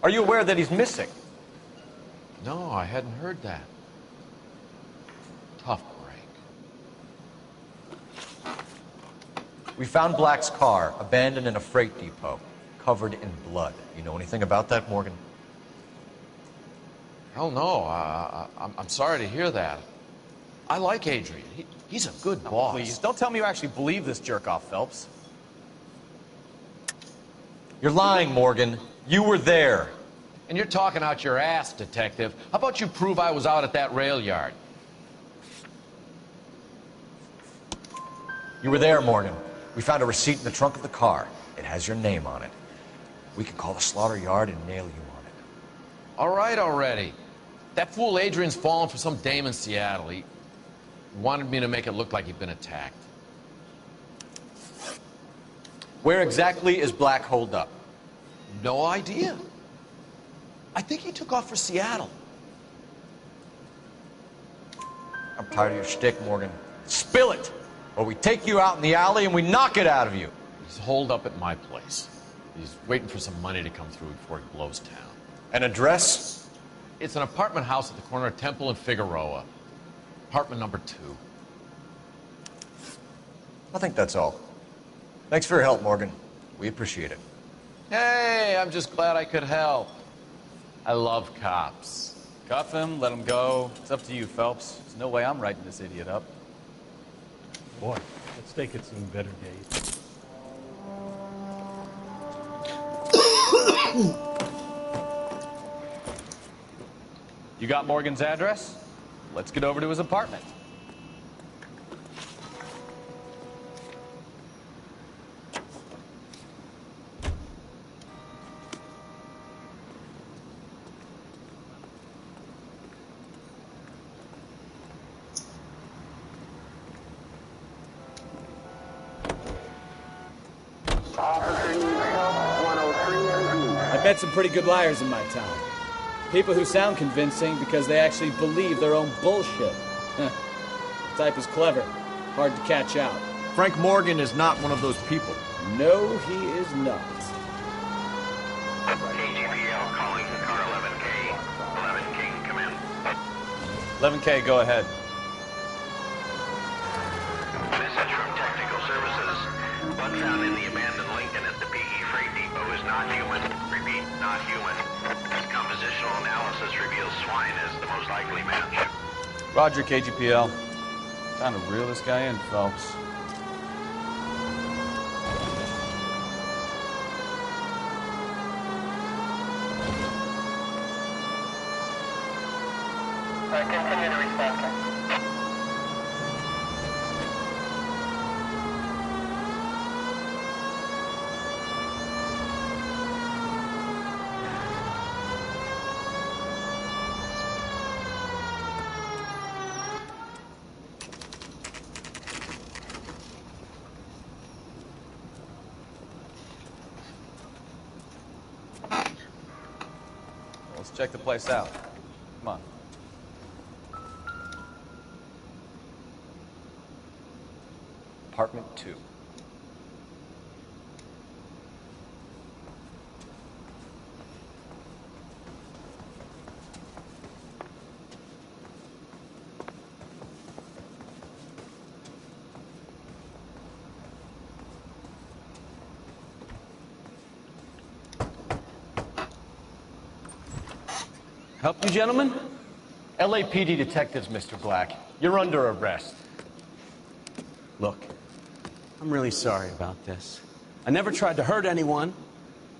Are you aware that he's missing? No, I hadn't heard that. Tough break. We found Black's car, abandoned in a freight depot, covered in blood. You know anything about that, Morgan? Hell no. I'm sorry to hear that. I like Adrian. He's a good boss. Please, don't tell me you actually believe this jerk-off, Phelps. You're lying, Morgan. You were there. And you're talking out your ass, detective. How about you prove I was out at that rail yard? You were there, Morgan. We found a receipt in the trunk of the car. It has your name on it. We can call the slaughter yard and nail you on it. All right already. That fool Adrian's fallen for some dame in Seattle. He wanted me to make it look like he'd been attacked. Where exactly is Black holed up? No idea. I think he took off for Seattle. I'm tired of your shtick, Morgan. Spill it, or we take you out in the alley and we knock it out of you. He's holed up at my place. He's waiting for some money to come through before he blows town. An address? It's an apartment house at the corner of Temple and Figueroa. Apartment number 2. I think that's all. Thanks for your help, Morgan. We appreciate it. Hey, I'm just glad I could help. I love cops. Cuff him, let him go. It's up to you, Phelps. There's no way I'm writing this idiot up. Boy, let's take it some better days. You got Morgan's address? Let's get over to his apartment. I've met some pretty good liars in my time. People who sound convincing because they actually believe their own bullshit. The type is clever, hard to catch out. Frank Morgan is not one of those people. No, he is not. KGPL calling car 11K. 11K, come in. 11K, go ahead. Message from Technical Services. Blood found in the abandoned Lincoln at the PE Freight Depot is not human. Repeat, not human. Compositional analysis reveals swine as the most likely match. Roger, KGPL. Time to reel this guy in, Phelps. Continue to respond, Captain. Let's check the place out. Come on. Apartment 2. Help you, gentlemen? LAPD detectives, Mr. Black. You're under arrest. Look, I'm really sorry about this. I never tried to hurt anyone.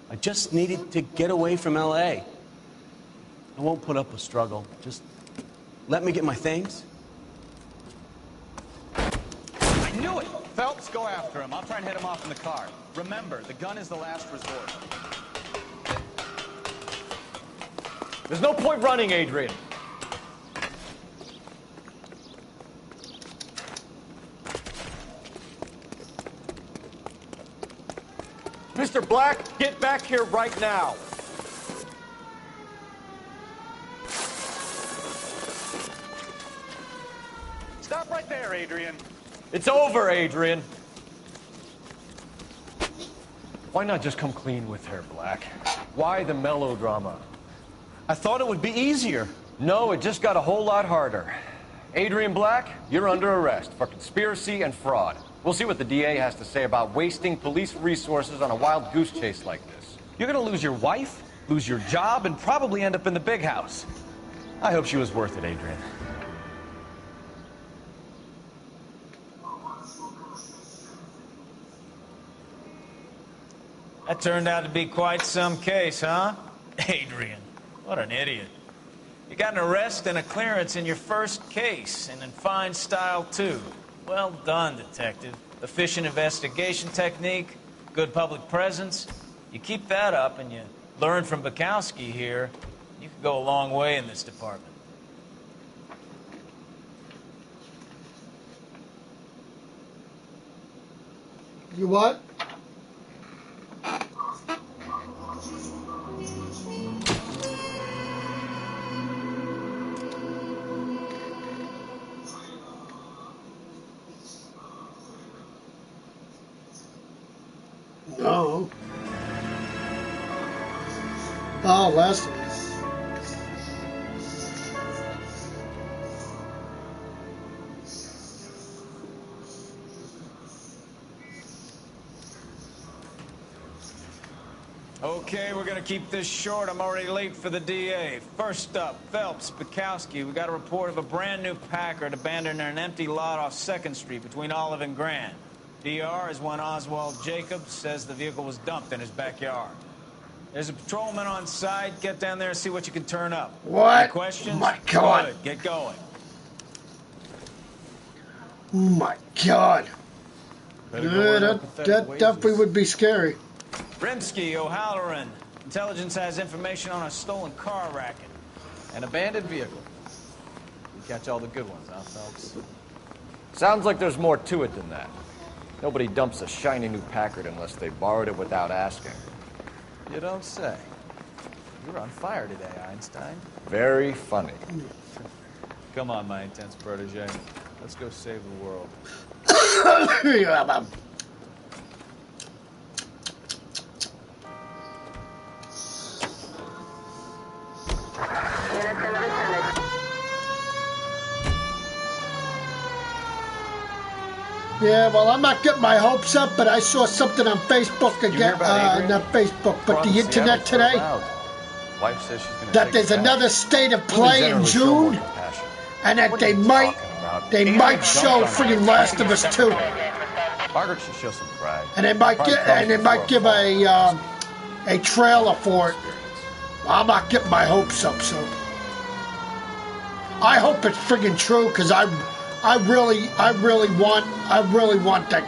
I just needed to get away from LA. I won't put up a struggle. Just let me get my things. I knew it! Phelps, go after him. I'll try and hit him off in the car. Remember, the gun is the last resort. There's no point running, Adrian. Mr. Black, get back here right now. Stop right there, Adrian. It's over, Adrian. Why not just come clean with her, Black? Why the melodrama? I thought it would be easier. No, it just got a whole lot harder. Adrian Black, you're under arrest for conspiracy and fraud. We'll see what the DA has to say about wasting police resources on a wild goose chase like this. You're gonna lose your wife, lose your job, and probably end up in the big house. I hope she was worth it, Adrian. That turned out to be quite some case, huh? Adrian, what an idiot. You got an arrest and a clearance in your first case, and in fine style, too. Well done, detective. Efficient investigation technique, good public presence. You keep that up and you learn from Bukowski here, you could go a long way in this department. You what? No. Oh, last one. Okay, we're gonna keep this short. I'm already late for the DA. First up, Phelps, Bukowski. We got a report of a brand new Packard abandoned in an empty lot off 2nd Street between Olive and Grand. DR is one Oswald Jacobs, says the vehicle was dumped in his backyard. There's a patrolman on site. Get down there and see what you can turn up. What? Any questions? Oh my God. Good. Get going. Oh my God. Yeah, that definitely would be scary. Rimsky, O'Halloran. Intelligence has information on a stolen car racket. An abandoned vehicle. We catch all the good ones, huh, Phelps? Sounds like there's more to it than that. Nobody dumps a shiny new Packard unless they borrowed it without asking. You don't say. You're on fire today, Einstein. Very funny. Come on, my intense protege. Let's go save the world. Yeah, well, I'm not getting my hopes up, but I saw something on Facebook again. Not Facebook, but the internet today. Wife says she's gonna that there's another state of play in June, and that they might about. They might show freaking Last of Us 2. Margaret should show some pride. And they might give a trailer for it. I'm not getting my hopes up, so I hope it's friggin' true, because I really want that.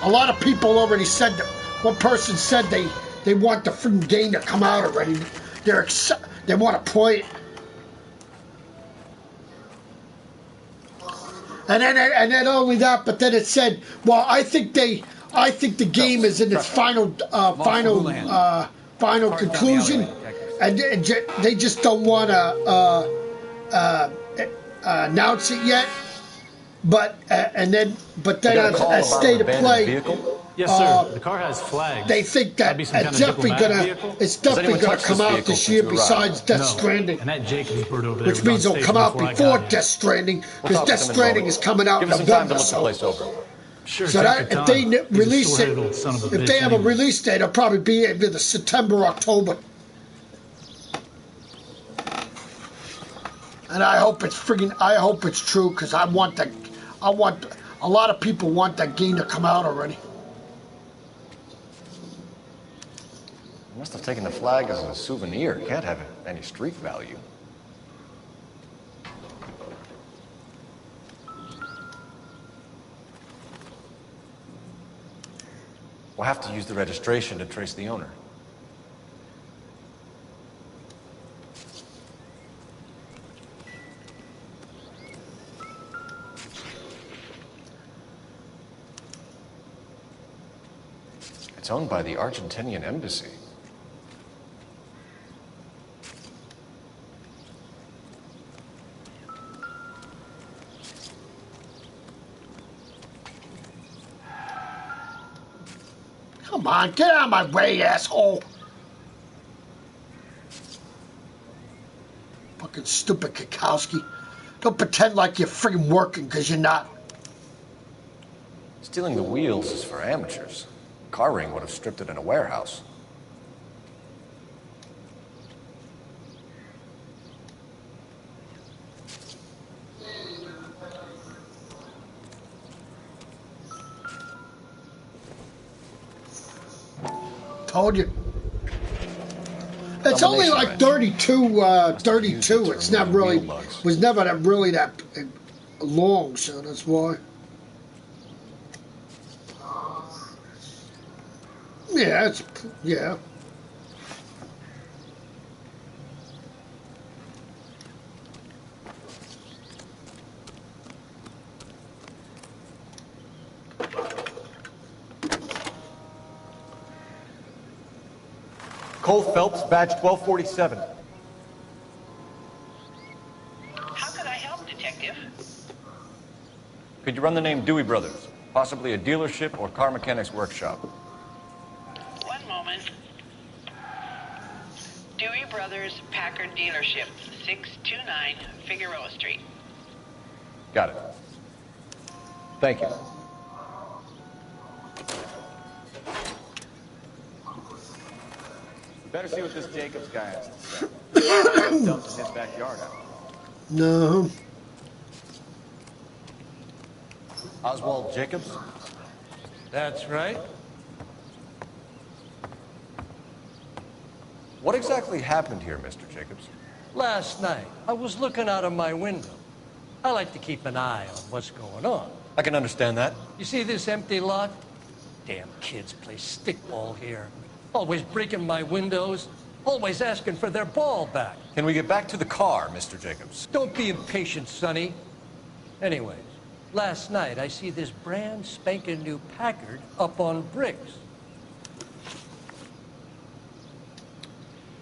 A lot of people already said that. One person said they want the friggin' game to come out already. They want to play it. And then only that, but then it said, well, I think the game is in its final conclusion, and they just don't want to announce it yet. But then as state of play, yes, sir. The car has flags. They think that it's definitely gonna come out this year. Besides Death Stranding, and that Jacobs bird over there, which means it'll come out before Death Stranding, because Death Stranding is coming out in November. So that if they release it, if they have a release date, it'll probably be either the September or October. And I hope it's true, because a lot of people want that game to come out already. Must have taken the flag as a souvenir. Can't have any street value. We'll have to use the registration to trace the owner. It's owned by the Argentinian embassy. Come on, get out of my way, asshole! Fucking stupid Kikowski. Don't pretend like you're friggin' working, because you're not. Stealing the wheels is for amateurs. Car ring would have stripped it in a warehouse. Told you. It's only like 32. It's not really, was never really that long, so that's why. Yeah. Cole Phelps, badge 1247. How could I help, Detective? Could you run the name Dewey Brothers? Possibly a dealership or car mechanics workshop. One moment. Dewey Brothers Packard Dealership, 629 Figueroa Street. Got it. Thank you. Better see what this Jacobs guy has to say. Dumped in his backyard out. No. Oswald Jacobs? That's right. What exactly happened here, Mr. Jacobs? Last night, I was looking out of my window. I like to keep an eye on what's going on. I can understand that. You see this empty lot? Damn kids play stickball here. Always breaking my windows. Always asking for their ball back. Can we get back to the car, Mr. Jacobs? Don't be impatient, Sonny. Anyways, last night I see this brand spanking new Packard up on bricks.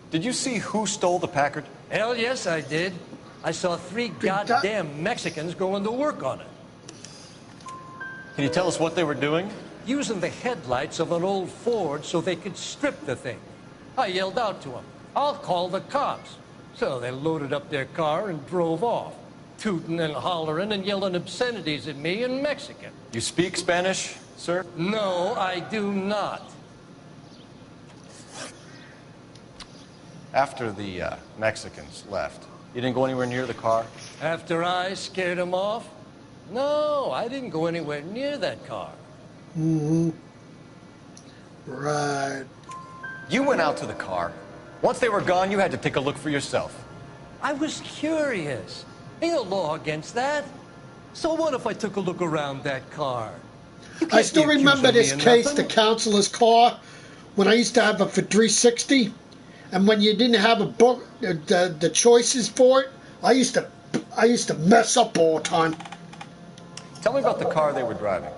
Did you see who stole the Packard? Hell yes, I did. I saw 3 goddamn Mexicans going to work on it. Can you tell us what they were doing? Using the headlights of an old Ford so they could strip the thing. I yelled out to them, "I'll call the cops." So they loaded up their car and drove off, tooting and hollering and yelling obscenities at me in Mexican. You speak Spanish, sir? No, I do not. After the Mexicans left, You didn't go anywhere near the car? After I scared him off? No, I didn't go anywhere near that car. Mm-hmm. Right. You went out to the car. Once they were gone, you had to take a look for yourself. I was curious. Ain't no law against that. So what if I took a look around that car? I still remember this case, the counselor's car, when I used to have it for 360, and when you didn't have a book, the choices for it, I used to mess up all the time. Tell me about the car they were driving.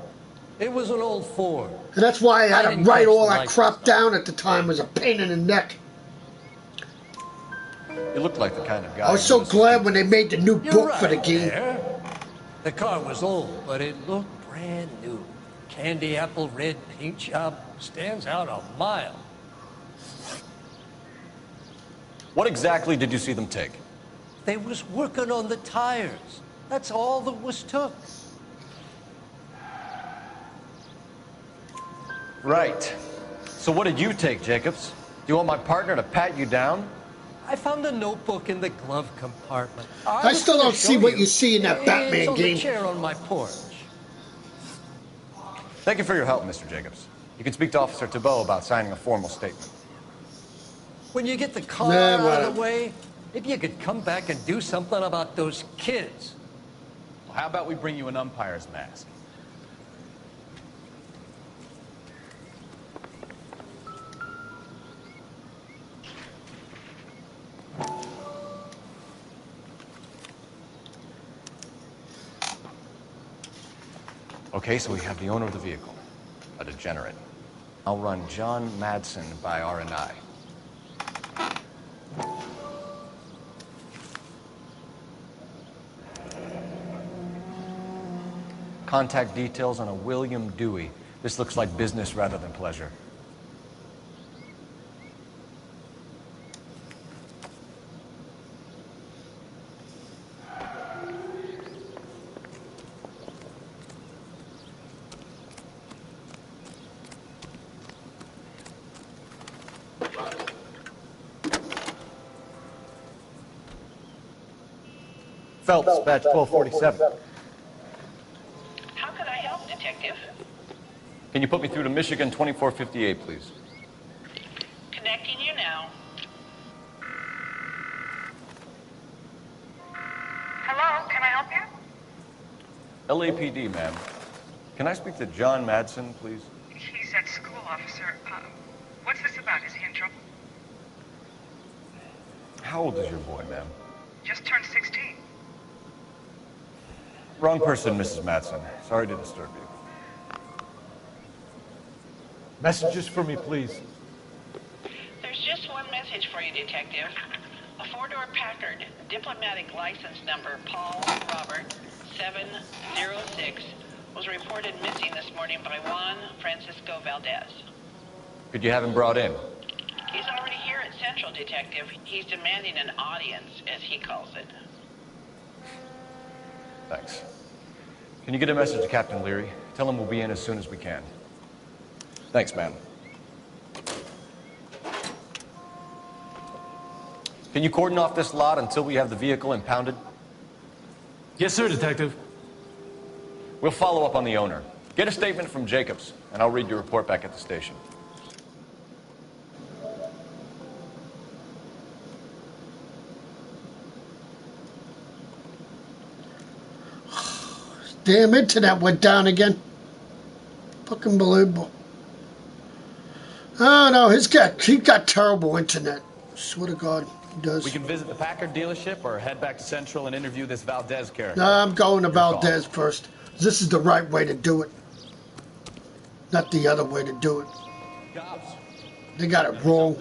It was an old Ford. And that's why I had to write all that crap down at the time. It was a pain in the neck. You looked like the kind of guy. I was so glad when they made the new book for the game. The car was old, but it looked brand new. Candy apple red paint job stands out a mile. What exactly did you see them take? They was working on the tires. That's all that was took. Right. So what did you take, Jacobs? Do you want my partner to pat you down? I found a notebook in the glove compartment. I still don't see what you see in that Batman it's on game. The chair on my porch. Thank you for your help, Mr. Jacobs. You can speak to Officer Thibault about signing a formal statement. When you get the car out of the way, maybe you could come back and do something about those kids. Well, how about we bring you an umpire's mask? Okay, so we have the owner of the vehicle, a degenerate. I'll run John Madsen by R&I. Contact details on a William Dewey. This looks like business rather than pleasure. Phelps, badge 1247. How could I help, Detective? Can you put me through to Michigan 2458, please? Connecting you now. Hello, can I help you? LAPD, ma'am. Can I speak to John Madsen, please? He's at school, officer. What's this about? Is he in trouble? How old is your boy, ma'am? Just turned 16. Wrong person, Mrs. Madsen. Sorry to disturb you. Messages for me, please. There's just one message for you, Detective. A four-door Packard, diplomatic license number Paul Robert 706, was reported missing this morning by Juan Francisco Valdez. Could you have him brought in? He's already here at Central, Detective. He's demanding an audience, as he calls it. Thanks. Can you get a message to Captain Leary? Tell him we'll be in as soon as we can. Thanks, ma'am. Can you cordon off this lot until we have the vehicle impounded? Yes, sir, Detective. We'll follow up on the owner. Get a statement from Jacobs, and I'll read your report back at the station. Damn, internet went down again. Fucking unbelievable. Oh no, he got terrible internet. Swear to God, he does. We can visit the Packard dealership or head back to Central and interview this Valdez character. No, I'm going to Valdez first. This is the right way to do it. Not the other way to do it. They got it wrong.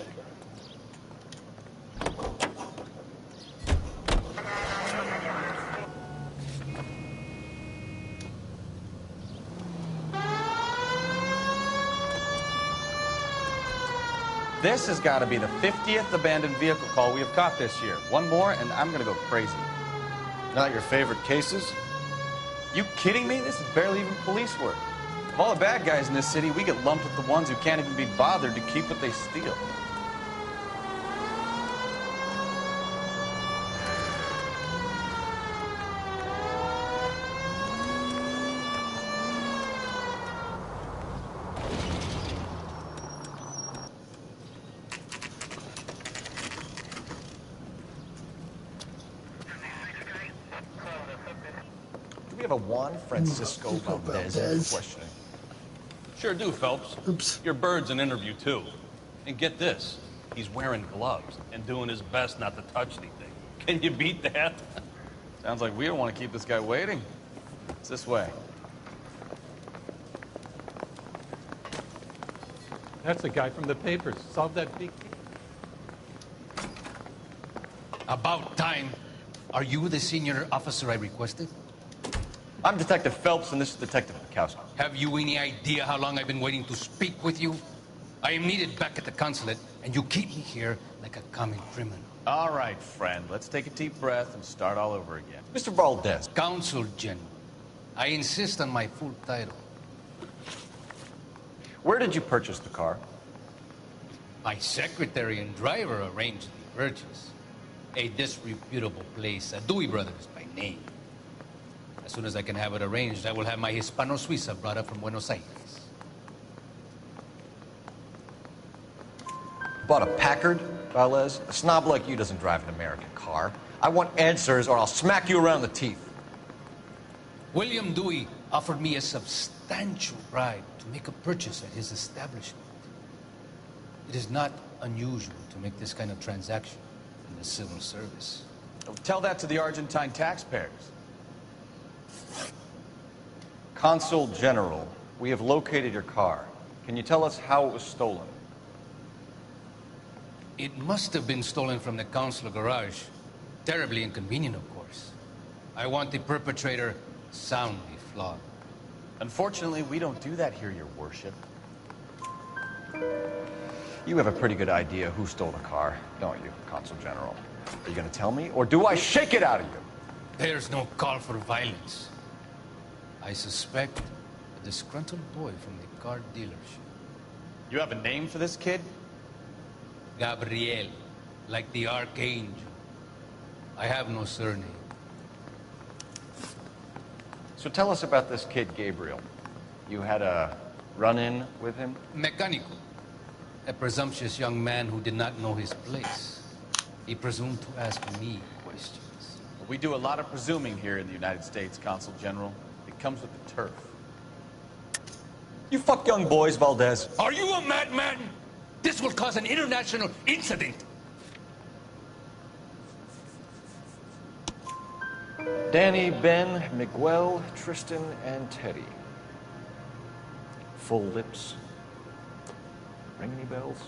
This has got to be the 50th abandoned vehicle call we have caught this year. One more, and I'm going to go crazy. Not your favorite cases? You kidding me? This is barely even police work. Of all the bad guys in this city, we get lumped with the ones who can't even be bothered to keep what they steal. we have a Juan Francisco Valdez for questioning? Sure do, Phelps. Oops. Your bird's an interview, too. And get this, he's wearing gloves and doing his best not to touch anything. Can you beat that? Sounds like we don't want to keep this guy waiting. It's this way. That's the guy from the papers. Solved that big case. About time. Are you the senior officer I requested? I'm Detective Phelps, and this is Detective Bukowski. Have you any idea how long I've been waiting to speak with you? I am needed back at the consulate, and you keep me here like a common criminal. All right, friend. Let's take a deep breath and start all over again. Mr. Valdez. Consul General. I insist on my full title. Where did you purchase the car? My secretary and driver arranged the purchase. A disreputable place, Dewey Brothers by name. As soon as I can have it arranged, I will have my Hispano Suiza brought up from Buenos Aires. Bought a Packard, Valdez? A snob like you doesn't drive an American car. I want answers or I'll smack you around the teeth. William Dewey offered me a substantial bribe to make a purchase at his establishment. It is not unusual to make this kind of transaction in the civil service. Tell that to the Argentine taxpayers. Consul General, we have located your car. Can you tell us how it was stolen? It must have been stolen from the consular garage. Terribly inconvenient, of course. I want the perpetrator soundly flogged. Unfortunately, we don't do that here, Your Worship. You have a pretty good idea who stole the car, don't you, Consul General? Are you going to tell me, or do I shake it out of you? There's no call for violence. I suspect a disgruntled boy from the car dealership. You have a name for this kid? Gabriel, like the archangel. I have no surname. So tell us about this kid, Gabriel. You had a run-in with him? Mecánico. A presumptuous young man who did not know his place. He presumed to ask me questions. We do a lot of presuming here in the United States, Consul General. It comes with the turf. You fuck young boys, Valdez. Are you a madman? This will cause an international incident. Danny, Ben, Miguel, Tristan, and Teddy. Full lips. Ring any bells?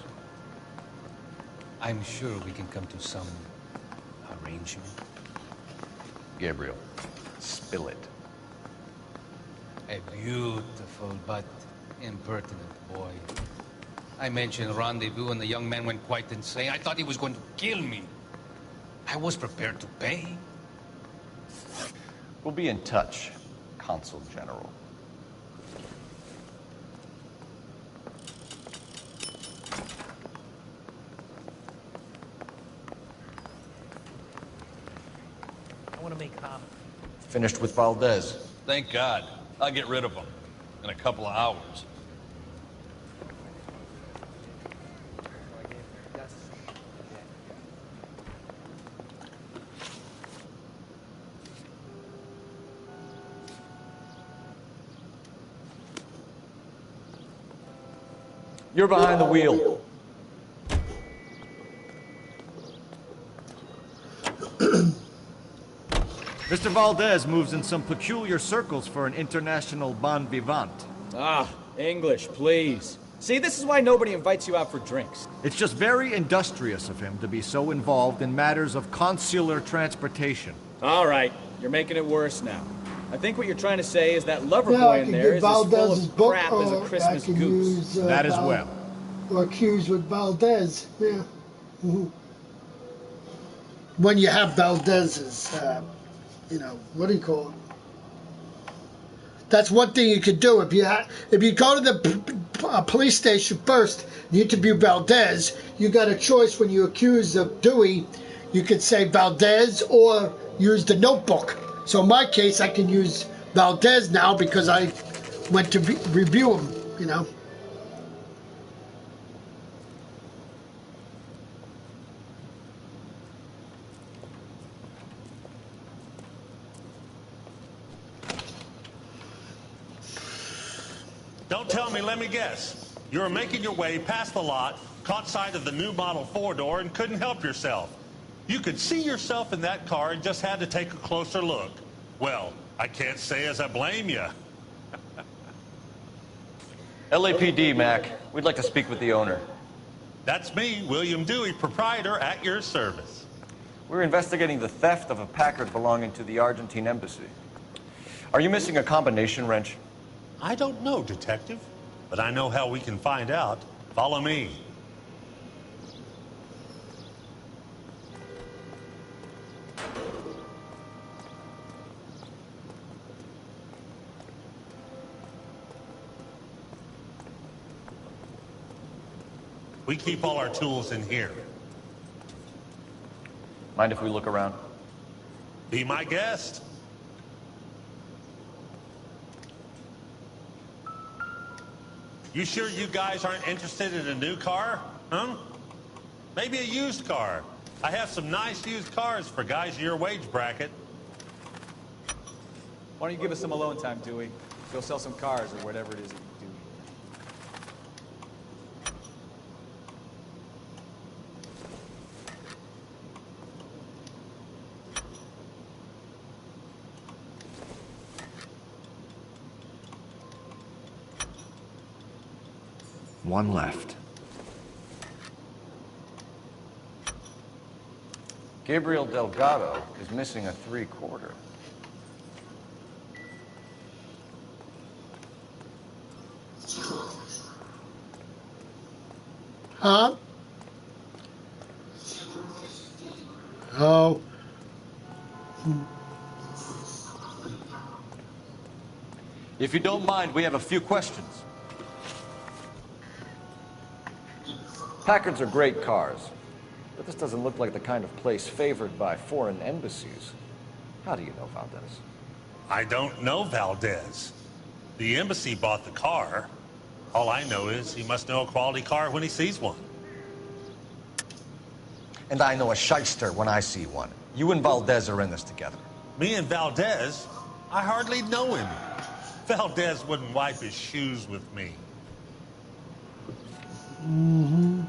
I'm sure we can come to some arrangement. Gabriel, spill it. A beautiful but impertinent boy. I mentioned rendezvous and the young man went quite insane. I thought he was going to kill me. I was prepared to pay. We'll be in touch, Consul General. I want to make comments. Finished with Valdez. Thank God. I'll get rid of him in a couple of hours. You're behind the wheel. Mr. Valdez moves in some peculiar circles for an international bon vivant. Ah, English, please. See, this is why nobody invites you out for drinks. It's just very industrious of him to be so involved in matters of consular transportation. All right, you're making it worse now. I think what you're trying to say is that lover boy in there is as full of crap as a Christmas goose. That as well. Or accused with Valdez, yeah. Mm-hmm. When you have Valdez's, what do you call it? That's one thing you could do. If you go to the police station first, you interview Valdez, you got a choice when you accuse of Dewey. You could say Valdez or use the notebook. So in my case, I can use Valdez now because I went to review him, Don't tell me, let me guess. You were making your way past the lot, caught sight of the new model four-door, and couldn't help yourself. You could see yourself in that car and just had to take a closer look. Well, I can't say as I blame you. LAPD, Mac. We'd like to speak with the owner. That's me, William Dewey, proprietor, at your service. We're investigating the theft of a Packard belonging to the Argentine embassy. Are you missing a combination wrench? I don't know, Detective, but I know how we can find out. Follow me. We keep all our tools in here. Mind if we look around? Be my guest. You sure you guys aren't interested in a new car? Huh? Maybe a used car. I have some nice used cars for guys in your wage bracket. Why don't you give us some alone time, Dewey? Go sell some cars or whatever it is that you do. One left. Gabriel Delgado is missing a 3/4. Huh? Oh. If you don't mind, we have a few questions. Packards are great cars, but this doesn't look like the kind of place favored by foreign embassies. How do you know Valdez? I don't know Valdez. The embassy bought the car. All I know is he must know a quality car when he sees one. And I know a shyster when I see one. You and Valdez are in this together. Me and Valdez? I hardly know him. Valdez wouldn't wipe his shoes with me. Mm-hmm.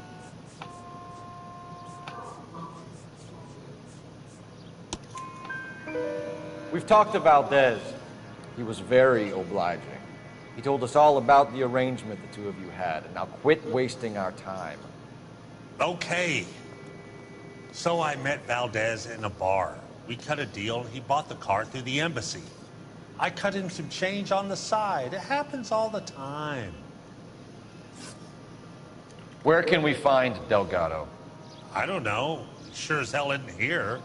We've talked to Valdez. He was very obliging. He told us all about the arrangement the two of you had, and now quit wasting our time. Okay. So I met Valdez in a bar. We cut a deal, and he bought the car through the embassy. I cut him some change on the side. It happens all the time. Where can we find Delgado? I don't know. He sure as hell isn't here.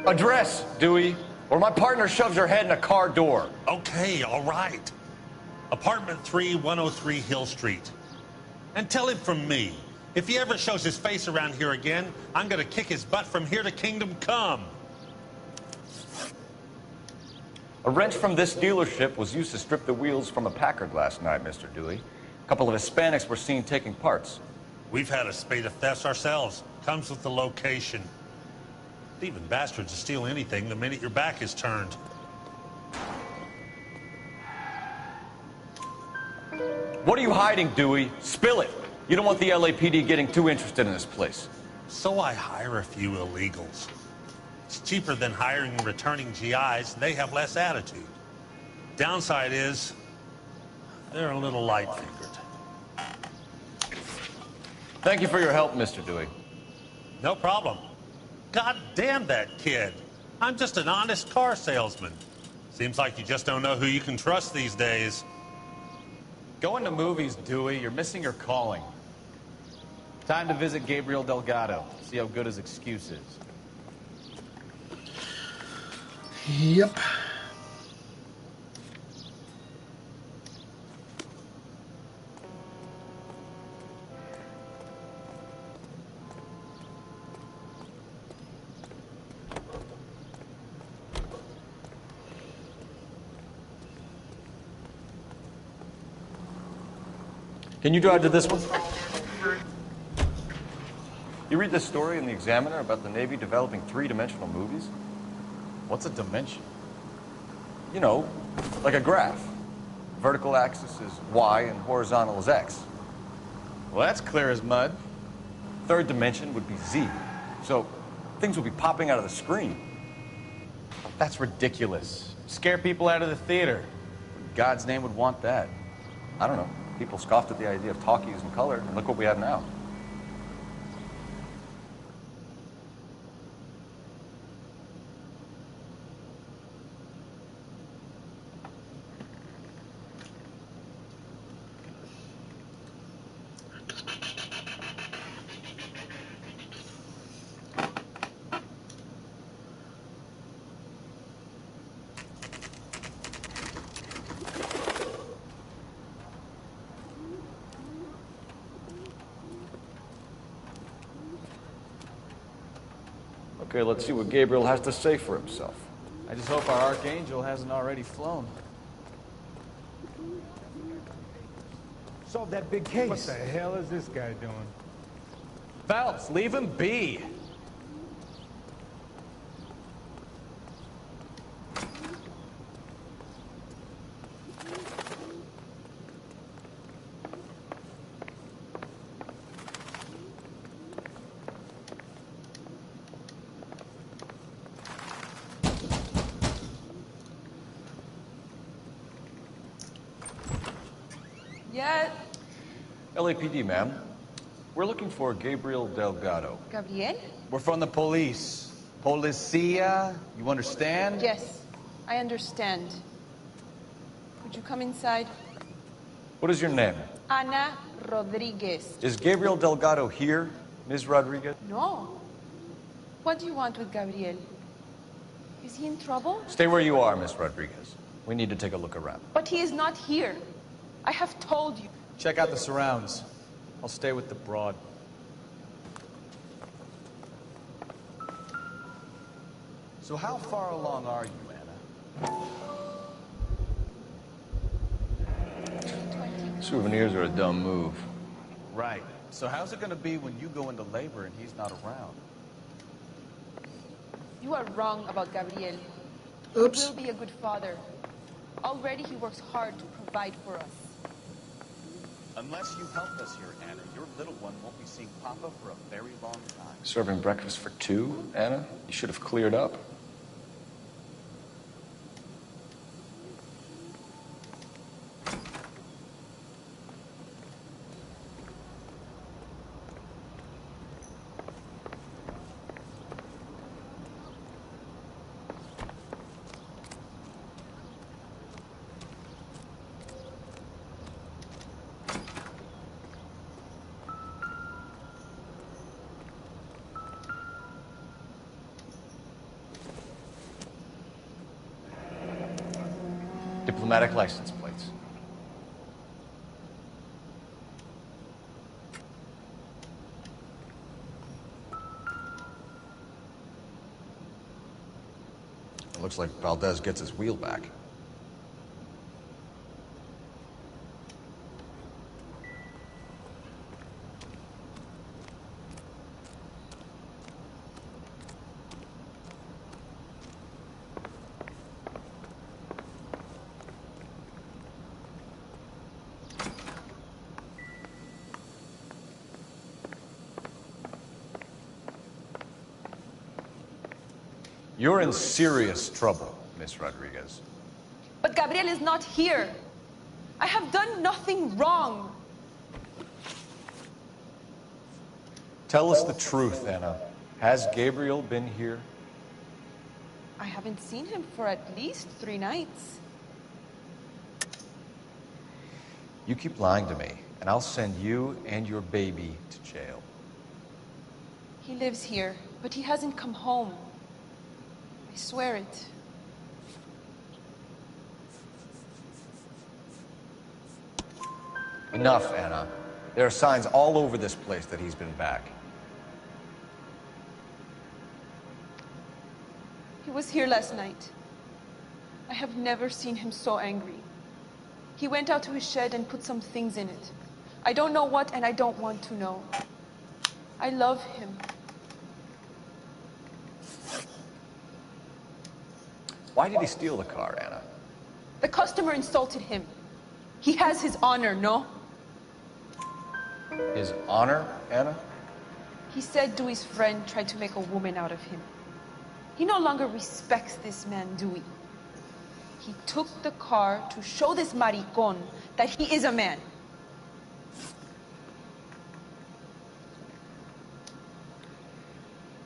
Address, Dewey, or my partner shoves your head in a car door. Okay, all right. Apartment 3, 103 Hill Street. And tell him from me, if he ever shows his face around here again, I'm gonna kick his butt from here to Kingdom Come. A wrench from this dealership was used to strip the wheels from a Packard last night, Mr. Dewey. A couple of Hispanics were seen taking parts. We've had a spate of thefts ourselves. Comes with the location. Thieving bastards will steal anything the minute your back is turned. What are you hiding, Dewey? Spill it. You don't want the LAPD getting too interested in this place. So I hire a few illegals. It's cheaper than hiring and returning GIs, and they have less attitude. Downside is, they're a little light-fingered. Thank you for your help, Mr. Dewey. No problem. God damn that kid. I'm just an honest car salesman. Seems like you just don't know who you can trust these days. Going to movies, Dewey. You're missing your calling. Time to visit Gabriel Delgado. See how good his excuse is. Yep. Can you drive to this one? You read this story in the Examiner about the Navy developing three-dimensional movies? What's a dimension? You know, like a graph. Vertical axis is Y and horizontal is X. Well, that's clear as mud. Third dimension would be Z. So things will be popping out of the screen. That's ridiculous. Scare people out of the theater. In God's name would want that. I don't know. People scoffed at the idea of talkies in color, and look what we have now. Okay, let's see what Gabriel has to say for himself. I just hope our Archangel hasn't already flown. Solve that big case. What the hell is this guy doing? Phelps, leave him be. Yeah. LAPD, ma'am. We're looking for Gabriel Delgado. Gabriel? We're from the police. Policia, you understand? Yes, I understand. Would you come inside? What is your name? Ana Rodriguez. Is Gabriel Delgado here, Ms. Rodriguez? No. What do you want with Gabriel? Is he in trouble? Stay where you are, Ms. Rodriguez. We need to take a look around. But he is not here. I have told you. Check out the surrounds. I'll stay with the broad. So how far along are you, Anna? Souvenirs are a dumb move. Right. So how's it gonna be when you go into labor and he's not around? You are wrong about Gabriel. Oops. He will be a good father. Already he works hard to provide for us. Unless you help us here, Anna, your little one won't be seeing Papa for a very long time. Serving breakfast for two, Anna? You should have cleared up. Diplomatic license plates. It looks like Valdez gets his wheel back. You're in serious trouble, Miss Rodriguez. But Gabriel is not here. I have done nothing wrong. Tell us the truth, Anna. Has Gabriel been here? I haven't seen him for at least 3 nights. You keep lying to me, and I'll send you and your baby to jail. He lives here, but he hasn't come home. I swear it. Enough, Anna. There are signs all over this place that he's been back. He was here last night. I have never seen him so angry. He went out to his shed and put some things in it. I don't know what, and I don't want to know. I love him. Why did he steal the car, Anna? The customer insulted him. He has his honor, no? His honor, Anna? He said Dewey's friend tried to make a woman out of him. He no longer respects this man, Dewey. He took the car to show this maricón that he is a man.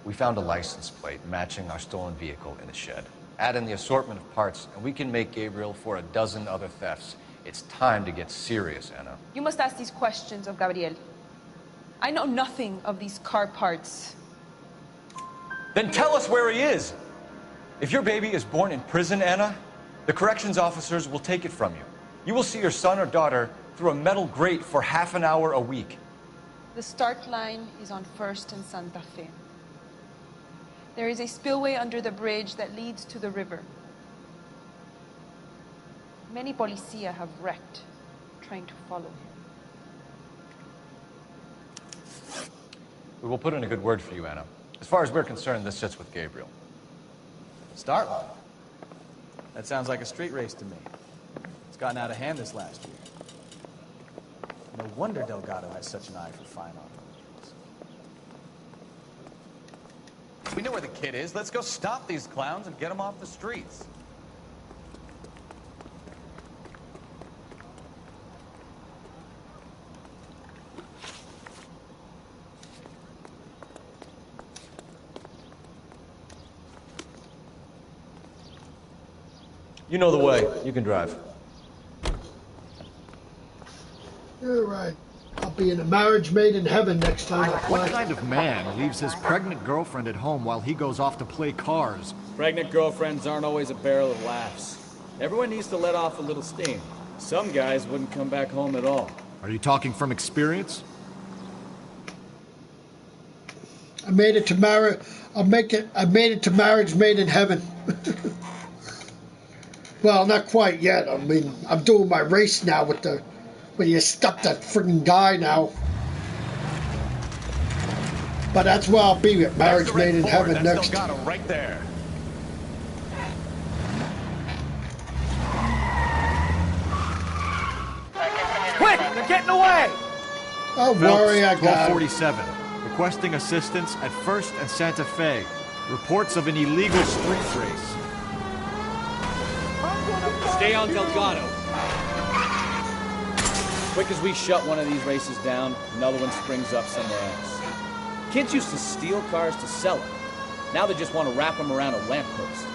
We found a license plate matching our stolen vehicle in the shed. Add in the assortment of parts, and we can make Gabriel for a dozen other thefts. It's time to get serious, Anna. You must ask these questions of Gabriel. I know nothing of these car parts. Then tell us where he is! If your baby is born in prison, Anna, the corrections officers will take it from you. You will see your son or daughter through a metal grate for half an hour a week. The start line is on 1st and Santa Fe. There is a spillway under the bridge that leads to the river. Many policia have wrecked trying to follow him. We will put in a good word for you, Anna. As far as we're concerned, this sits with Gabriel. Start line? That sounds like a street race to me. It's gotten out of hand this last year. No wonder Delgado has such an eye for fine art. We know where the kid is. Let's go stop these clowns and get them off the streets. You know the way. You can drive. You're right. I'll be in a marriage made in heaven next time I play. What kind of man leaves his pregnant girlfriend at home while he goes off to play cars? Pregnant girlfriends aren't always a barrel of laughs. Everyone needs to let off a little steam. Some guys wouldn't come back home at all. Are you talking from experience? I made it to I made it to marriage made in heaven. Well, not quite yet. I mean, I'm doing my race now with the when you stop that friggin' guy now. But that's where I'll be at marriage made in heaven next. Delgado right there. Quick! They're getting away! Don't worry, I got it. 1247. Requesting assistance at 1st and Santa Fe. Reports of an illegal street race. Stay on Delgado. Quick as we shut one of these races down, another one springs up somewhere else. Kids used to steal cars to sell them. Now they just want to wrap them around a lamppost.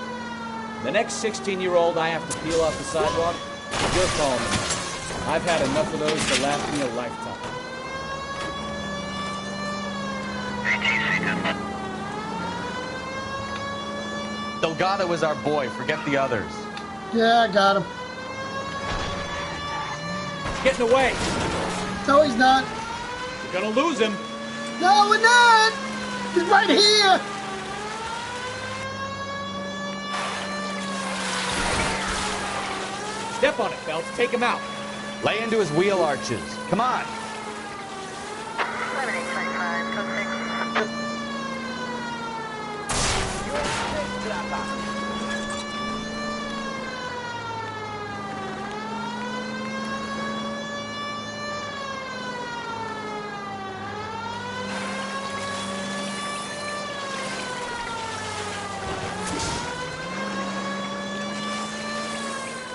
The next 16-year-old I have to peel off the sidewalk, you're calling me. I've had enough of those to last me a lifetime. Delgado is our boy. Forget the others. Yeah, I got him. He's getting away. No, he's not. We're gonna lose him. No, we're not. He's right here. Step on it, Phelps. Take him out. Lay into his wheel arches. Come on.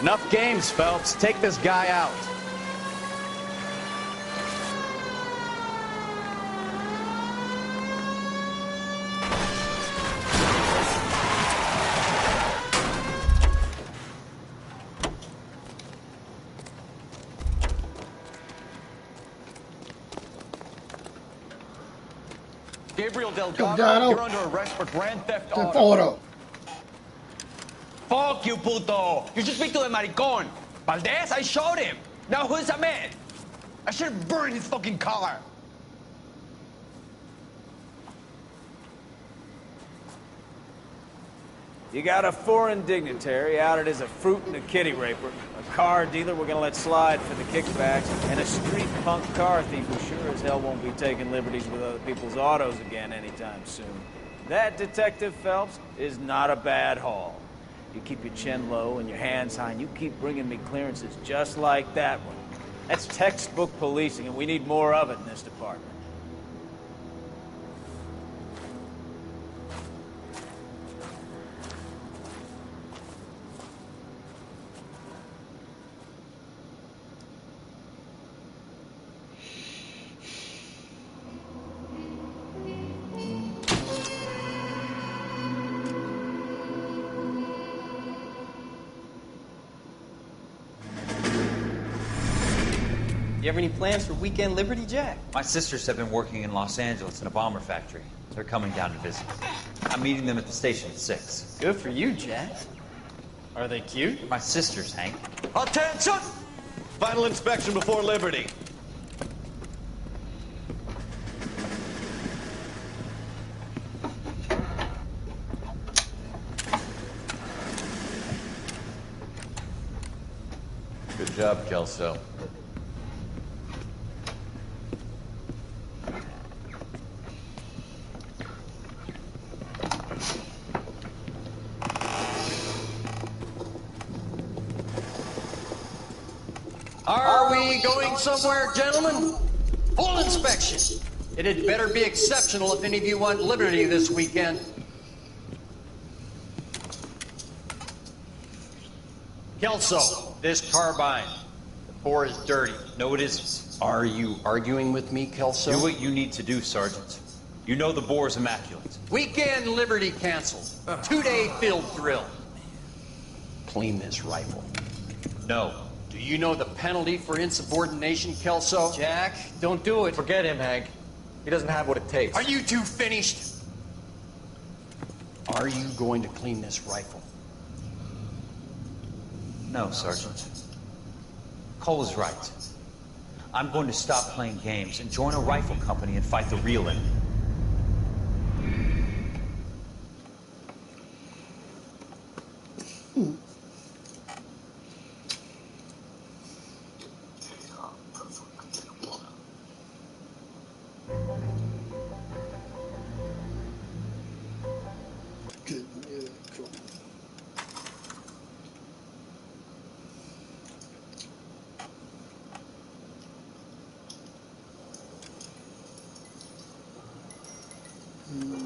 Enough games, Phelps. Take this guy out. Gabriel Delgado, you're under arrest for grand theft auto. Fuck you, puto! You should speak to the maricón. Valdez, I showed him. Now who's a man? I should have burned his fucking car. You got a foreign dignitary outed as a fruit and a kitty raper, a car dealer we're gonna let slide for the kickbacks, and a street punk car thief who sure as hell won't be taking liberties with other people's autos again anytime soon. That, Detective Phelps, is not a bad haul. You keep your chin low and your hands high, and you keep bringing me clearances just like that one. That's textbook policing, and we need more of it in this department. You have any plans for Weekend Liberty, Jack? My sisters have been working in Los Angeles in a bomber factory. They're coming down to visit. I'm meeting them at the station at 6. Good for you, Jack. Are they cute? My sisters, Hank. Attention! Final inspection before Liberty. Good job, Kelso. Are we going somewhere, gentlemen? Full inspection. It had better be exceptional if any of you want liberty this weekend. Kelso, this carbine. The bore is dirty. No, it isn't. Are you arguing with me, Kelso? Do what you need to do, Sergeant. You know the bore's immaculate. Weekend liberty canceled. 2-day field drill. Clean this rifle. No. Do you know the penalty for insubordination, Kelso? Jack, don't do it. Forget him, Hank. He doesn't have what it takes. Are you two finished? Are you going to clean this rifle? No, Sergeant. Cole is right. I'm going to stop playing games and join a rifle company and fight the real enemy. Mm.